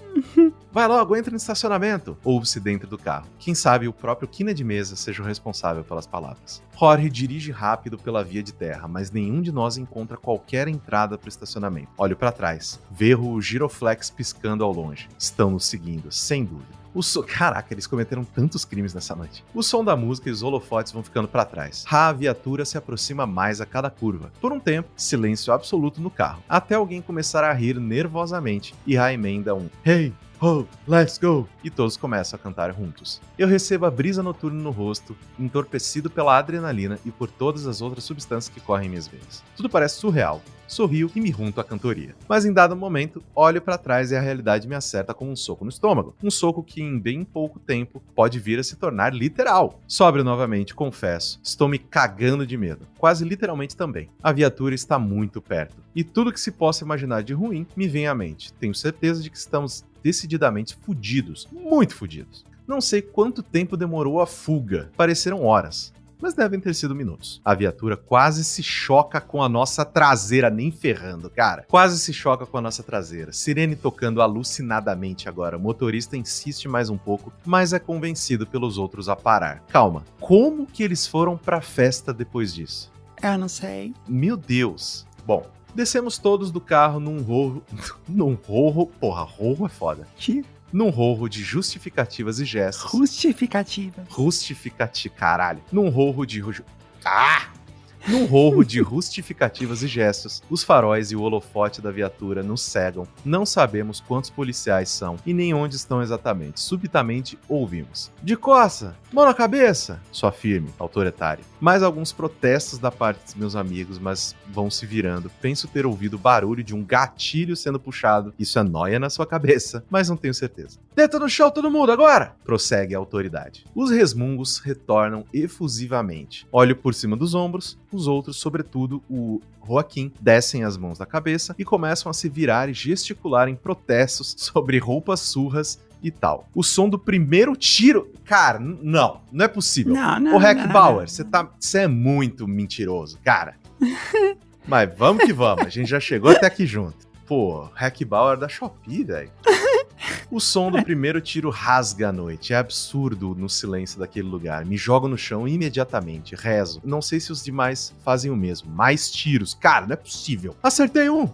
B: Vai logo, entra no estacionamento. Ouve-se dentro do carro. Quem sabe o próprio quina de mesa seja o responsável pelas palavras. Jorge dirige rápido pela via de terra, mas nenhum de nós encontra qualquer entrada para o estacionamento. Olho para trás, vejo o giroflex piscando ao longe. Estão nos seguindo, sem dúvida. Caraca, eles cometeram tantos crimes nessa noite. O som da música e os holofotes vão ficando para trás. A viatura se aproxima mais a cada curva. Por um tempo, silêncio absoluto no carro, até alguém começar a rir nervosamente e Ra emenda um "Hey, ho, let's go! E todos começam a cantar juntos. Eu recebo a brisa noturna no rosto, entorpecido pela adrenalina e por todas as outras substâncias que correm em minhas veias. Tudo parece surreal. Sorrio e me junto à cantoria. Mas em dado momento, olho pra trás e a realidade me acerta com um soco no estômago. Um soco que em bem pouco tempo pode vir a se tornar literal. Sóbrio novamente, confesso. Estou me cagando de medo. Quase literalmente também. A viatura está muito perto. E tudo que se possa imaginar de ruim me vem à mente. Tenho certeza de que estamos decididamente fudidos. Muito fudidos. Não sei quanto tempo demorou a fuga. Pareceram horas. Mas devem ter sido minutos. A viatura quase se choca com a nossa traseira, nem ferrando, cara. Quase se choca com a nossa traseira. Sirene tocando alucinadamente agora. O motorista insiste mais um pouco, mas é convencido pelos outros a parar. Calma, como que eles foram pra festa depois disso?
A: Eu não sei.
B: Meu Deus. Bom, descemos todos do carro num rorro... Porra, rorro é foda. Num rorro de justificativas e gestos. Caralho. Num rorro de justificativas e gestos, os faróis e o holofote da viatura nos cegam. Não sabemos quantos policiais são e nem onde estão exatamente. Subitamente ouvimos: de costa, mão na cabeça! Só firme, autoritário. Mais alguns protestos da parte dos meus amigos, mas vão se virando. Penso ter ouvido o barulho de um gatilho sendo puxado. Isso é nóia na sua cabeça, mas não tenho certeza. Deita no chão todo mundo agora! Prossegue a autoridade. Os resmungos retornam efusivamente. Olho por cima dos ombros. Os outros, sobretudo o Joaquim, descem as mãos da cabeça e começam a se virar e gesticular em protestos sobre roupas surras e tal. O som do primeiro tiro... Cara, não é possível.
A: Não,
B: Ô, Hack Bauer, você é muito mentiroso, cara. Mas vamos que vamos, a gente já chegou até aqui junto. Pô, Hack Bauer da Shopee, velho. O som do primeiro tiro rasga a noite. É absurdo no silêncio daquele lugar. Me jogo no chão imediatamente. Rezo. Não sei se os demais fazem o mesmo. Mais tiros. Cara, não é possível. Acertei um!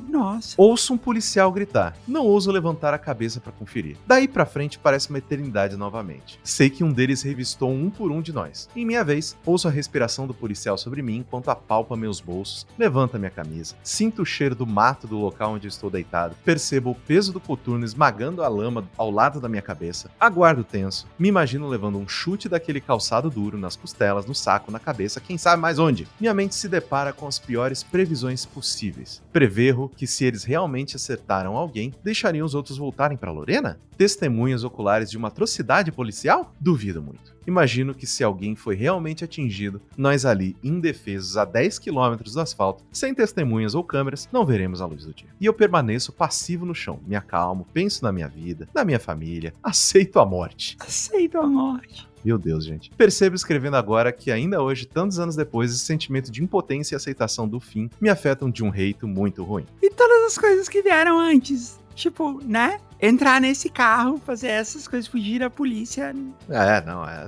A: Nossa.
B: Ouço um policial gritar. Não ouso levantar a cabeça pra conferir. Daí pra frente parece uma eternidade novamente. Sei que um deles revistou um por um de nós. Em minha vez, ouço a respiração do policial sobre mim enquanto apalpa meus bolsos, levanta minha camisa. Sinto o cheiro do mato do local onde estou deitado. Percebo o peso do coturno esmagando a lama ao lado da minha cabeça. Aguardo tenso. Me imagino levando um chute daquele calçado duro nas costelas, no saco, na cabeça, quem sabe mais onde. Minha mente se depara com as piores previsões possíveis. Preverro que se eles realmente acertaram alguém, deixariam os outros voltarem para Lorena? Testemunhas oculares de uma atrocidade policial? Duvido muito. Imagino que se alguém foi realmente atingido, nós ali, indefesos a 10 km do asfalto, sem testemunhas ou câmeras, não veremos a luz do dia. E eu permaneço passivo no chão, me acalmo, penso na minha vida, na minha família, aceito a morte. Meu Deus, gente. Percebo escrevendo agora que ainda hoje, tantos anos depois, esse sentimento de impotência e aceitação do fim me afetam de um jeito muito ruim.
A: E todas as coisas que vieram antes. Tipo, né? Entrar nesse carro, fazer essas coisas, fugir da polícia.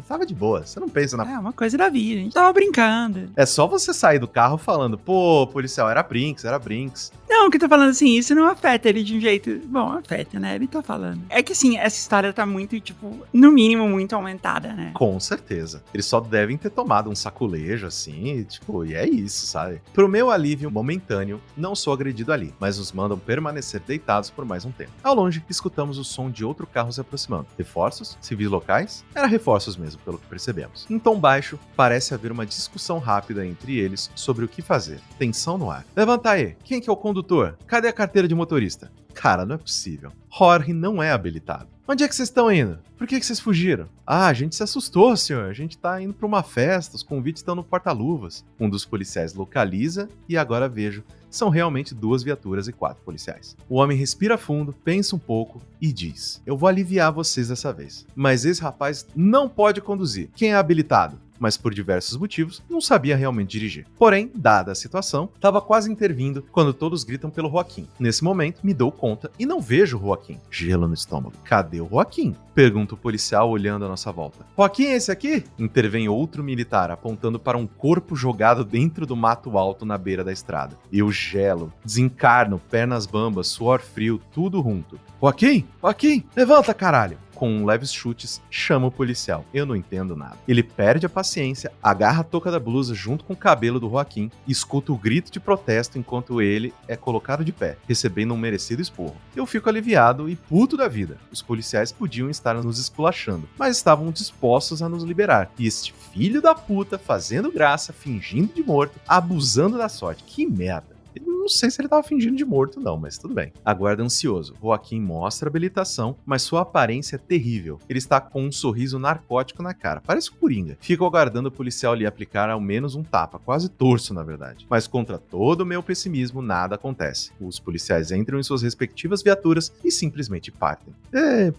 B: Tava de boa. Você não pensa na...
A: É uma coisa da vida, a gente tava brincando.
B: É só você sair do carro falando, pô, policial, era Brinks.
A: Não, que eu tô falando assim, isso não afeta ele de um jeito... Bom, afeta, né? Ele tá falando. É que assim, essa história tá muito, tipo, no mínimo, muito aumentada, né?
B: Com certeza. Eles só devem ter tomado um saculejo, assim, e é isso, sabe? Pro meu alívio momentâneo, não sou agredido ali, mas nos mandam permanecer deitados por mais um tempo. Ao longe, escutamos o som de outro carro se aproximando. Reforços? Civis locais? Era reforços mesmo, pelo que percebemos. Em tom baixo, parece haver uma discussão rápida entre eles sobre o que fazer. Tensão no ar. Levanta aí. Quem que é o condutor? Cadê a carteira de motorista? Cara, não é possível. Jorge não é habilitado. Onde é que vocês estão indo? Por que vocês fugiram? Ah, a gente se assustou, senhor. A gente tá indo pra uma festa, os convites estão no porta-luvas. Um dos policiais localiza e agora vejo. São realmente 2 viaturas e 4 policiais. O homem respira fundo, pensa um pouco e diz: eu vou aliviar vocês dessa vez. Mas esse rapaz não pode conduzir. Quem é habilitado? Mas por diversos motivos, não sabia realmente dirigir. Porém, dada a situação, estava quase intervindo quando todos gritam pelo Joaquim. Nesse momento, me dou conta e não vejo o Joaquim. Gelo no estômago. Cadê o Joaquim? Pergunta o policial olhando à nossa volta. Joaquim é esse aqui? Intervém outro militar, apontando para um corpo jogado dentro do mato alto na beira da estrada. Eu gelo, desencarno, pernas bambas, suor frio, tudo junto. Joaquim? Joaquim, levanta, caralho! com leves chutes, chama o policial. Eu não entendo nada. Ele perde a paciência, agarra a touca da blusa junto com o cabelo do Joaquim e escuta o grito de protesto enquanto ele é colocado de pé, recebendo um merecido esporro. Eu fico aliviado e puto da vida. Os policiais podiam estar nos esculachando, mas estavam dispostos a nos liberar. E este filho da puta fazendo graça, fingindo de morto, abusando da sorte. Que merda. Não sei se ele tava fingindo de morto não, mas tudo bem. Aguarda ansioso. Joaquim mostra a habilitação, mas sua aparência é terrível. Ele está com um sorriso narcótico na cara. Parece o Coringa. Fico aguardando o policial lhe aplicar ao menos um tapa, quase torço na verdade. Mas contra todo o meu pessimismo, nada acontece. Os policiais entram em suas respectivas viaturas e simplesmente partem.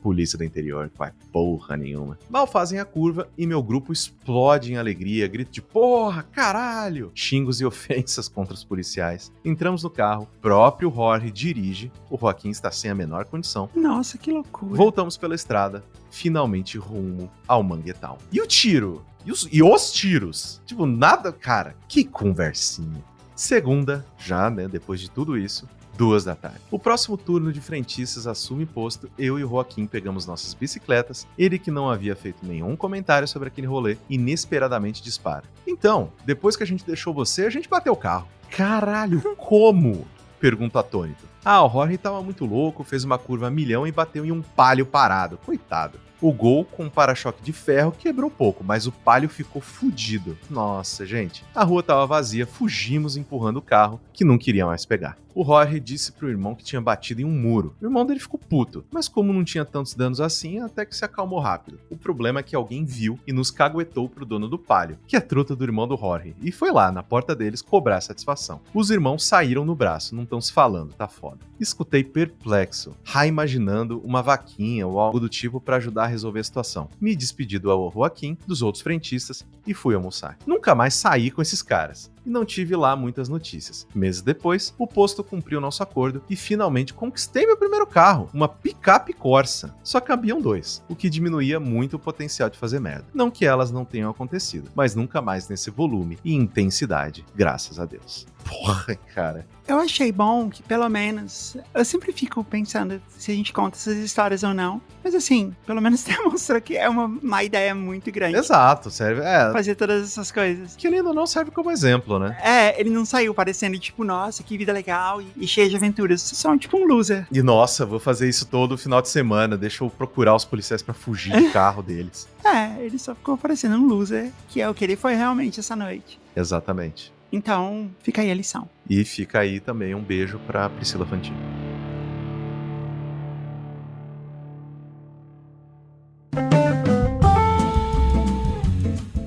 B: Polícia do interior, vai porra nenhuma. Mal fazem a curva e meu grupo explode em alegria, grito de porra, caralho, xingos e ofensas contra os policiais. Entramos no carro, próprio Jorge dirige, o Joaquim está sem a menor condição.
A: Nossa, que loucura.
B: Voltamos pela estrada, finalmente rumo ao Manguetown. E o tiro? E os tiros? Tipo, nada, cara, que conversinha. Segunda, já, né, depois de tudo isso, 2 da tarde. O próximo turno de frentistas assume posto, eu e o Joaquim pegamos nossas bicicletas, ele que não havia feito nenhum comentário sobre aquele rolê, inesperadamente dispara. Então, depois que a gente deixou você, a gente bateu o carro. Caralho, como? Pergunto atônito. O Jorge tava muito louco, fez uma curva a milhão e bateu em um Palio parado. Coitado. O Gol com um para-choque de ferro quebrou pouco, mas o Palio ficou fudido. Nossa, gente. A rua tava vazia, fugimos empurrando o carro, que não queria mais pegar. O Jorge disse pro irmão que tinha batido em um muro. O irmão dele ficou puto, mas como não tinha tantos danos assim, até que se acalmou rápido. O problema é que alguém viu e nos caguetou pro dono do Palio, que é truta do irmão do Jorge, e foi lá, na porta deles, cobrar satisfação. Os irmãos saíram no braço, não estão se falando, tá foda. Escutei perplexo, imaginando uma vaquinha ou algo do tipo pra ajudar a resolver a situação. Me despedi do Joaquim, dos outros frentistas e fui almoçar. Nunca mais saí com esses caras. E não tive lá muitas notícias. Meses depois, o posto cumpriu nosso acordo e finalmente conquistei meu primeiro carro, uma picape Corsa. Só cabiam 2, o que diminuía muito o potencial de fazer merda. Não que elas não tenham acontecido, mas nunca mais nesse volume e intensidade, graças a Deus. Porra, cara.
A: Eu achei bom que, pelo menos, eu sempre fico pensando se a gente conta essas histórias ou não, mas assim, pelo menos demonstrou que é uma ideia muito grande.
B: Exato, serve.
A: Fazer todas essas coisas.
B: Querendo ou não, serve como exemplo, né?
A: Ele não saiu parecendo tipo, nossa, que vida legal e cheia de aventuras. Só tipo um loser.
B: E nossa, vou fazer isso todo final de semana, deixa eu procurar os policiais pra fugir do carro deles.
A: Ele só ficou parecendo um loser, que é o que ele foi realmente essa noite.
B: Exatamente.
A: Então, fica aí a lição.
B: E fica aí também um beijo pra Priscila Fantin.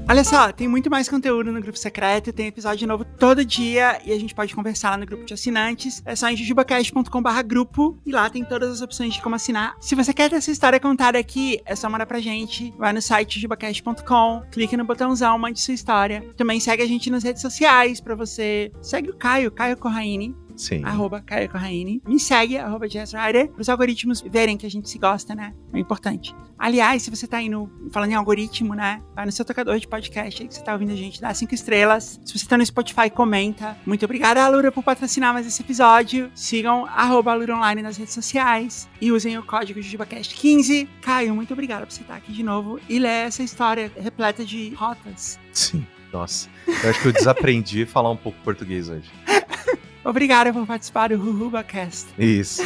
A: Olha só, tem muito mais conteúdo no grupo secreto, tem episódio novo todo dia e a gente pode conversar lá no grupo de assinantes. É só em jujubacast.com/grupo e lá tem todas as opções de como assinar. Se você quer ter essa história contada aqui, é só mandar pra gente. Vai no site jujubacast.com, clica no botãozão, mande sua história. Também segue a gente nas redes sociais pra você. Segue o Caio Corraine.
B: Sim.
A: @Caio Corraine. Me segue, @JazzRider, para os algoritmos verem que a gente se gosta, né? É importante. Aliás, se você tá indo falando em algoritmo, né? Vai no seu tocador de podcast aí que você tá ouvindo a gente, dá 5 estrelas. Se você tá no Spotify, comenta. Muito obrigada, Alura, por patrocinar mais esse episódio. Sigam @AluraOnline nas redes sociais e usem o código JujubaCast15. Caio, muito obrigada por você estar aqui de novo e ler essa história repleta de rotas.
B: Sim, nossa. Eu acho que eu desaprendi a falar um pouco português hoje.
A: Obrigada por participar do JujubaCast.
B: Isso.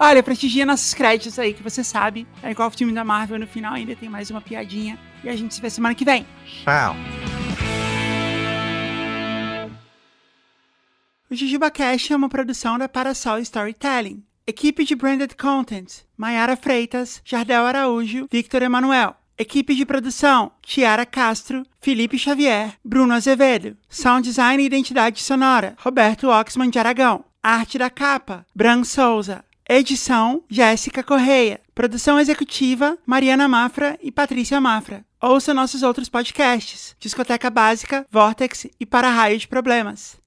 A: Olha, prestigia nossos créditos aí, que você sabe. É igual o filme da Marvel, no final ainda tem mais uma piadinha. E a gente se vê semana que vem.
B: Tchau.
A: O JujubaCast é uma produção da Parasol Storytelling. Equipe de Branded Content: Maiara Freitas, Jardel Araújo, Victor Emanuel. Equipe de produção: Tiara Castro, Felipe Xavier, Bruno Azevedo. Sound Design e Identidade Sonora: Roberto Oxman de Aragão. Arte da capa: Bran Souza. Edição: Jéssica Correia. Produção executiva: Mariana Mafra e Patrícia Mafra. Ouça nossos outros podcasts: Discoteca Básica, Vortex e Para-Raio de Problemas.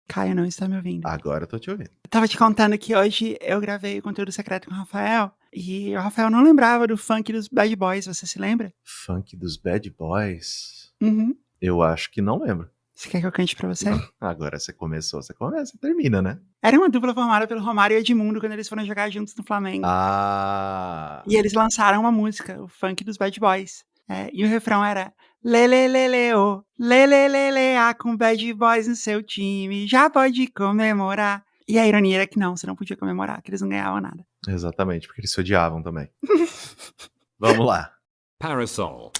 A: Caio não está me ouvindo.
B: Agora eu tô te ouvindo.
A: Eu tava te contando que hoje eu gravei o conteúdo secreto com o Rafael. E o Rafael não lembrava do funk dos Bad Boys, você se lembra?
B: Funk dos Bad Boys?
A: Uhum.
B: Eu acho que não lembro.
A: Você quer que eu cante pra você?
B: Agora você começou, você começa, termina, né?
A: Era uma dupla formada pelo Romário e Edmundo quando eles foram jogar juntos no Flamengo.
B: Ah.
A: E eles lançaram uma música, o funk dos Bad Boys. E o refrão era leleleleo, lelelelea, com Bad Boys no seu time, já pode comemorar. E a ironia era que não, você não podia comemorar, que eles não ganhavam nada.
B: Exatamente, porque eles se odiavam também. Vamos lá.
C: Parasol.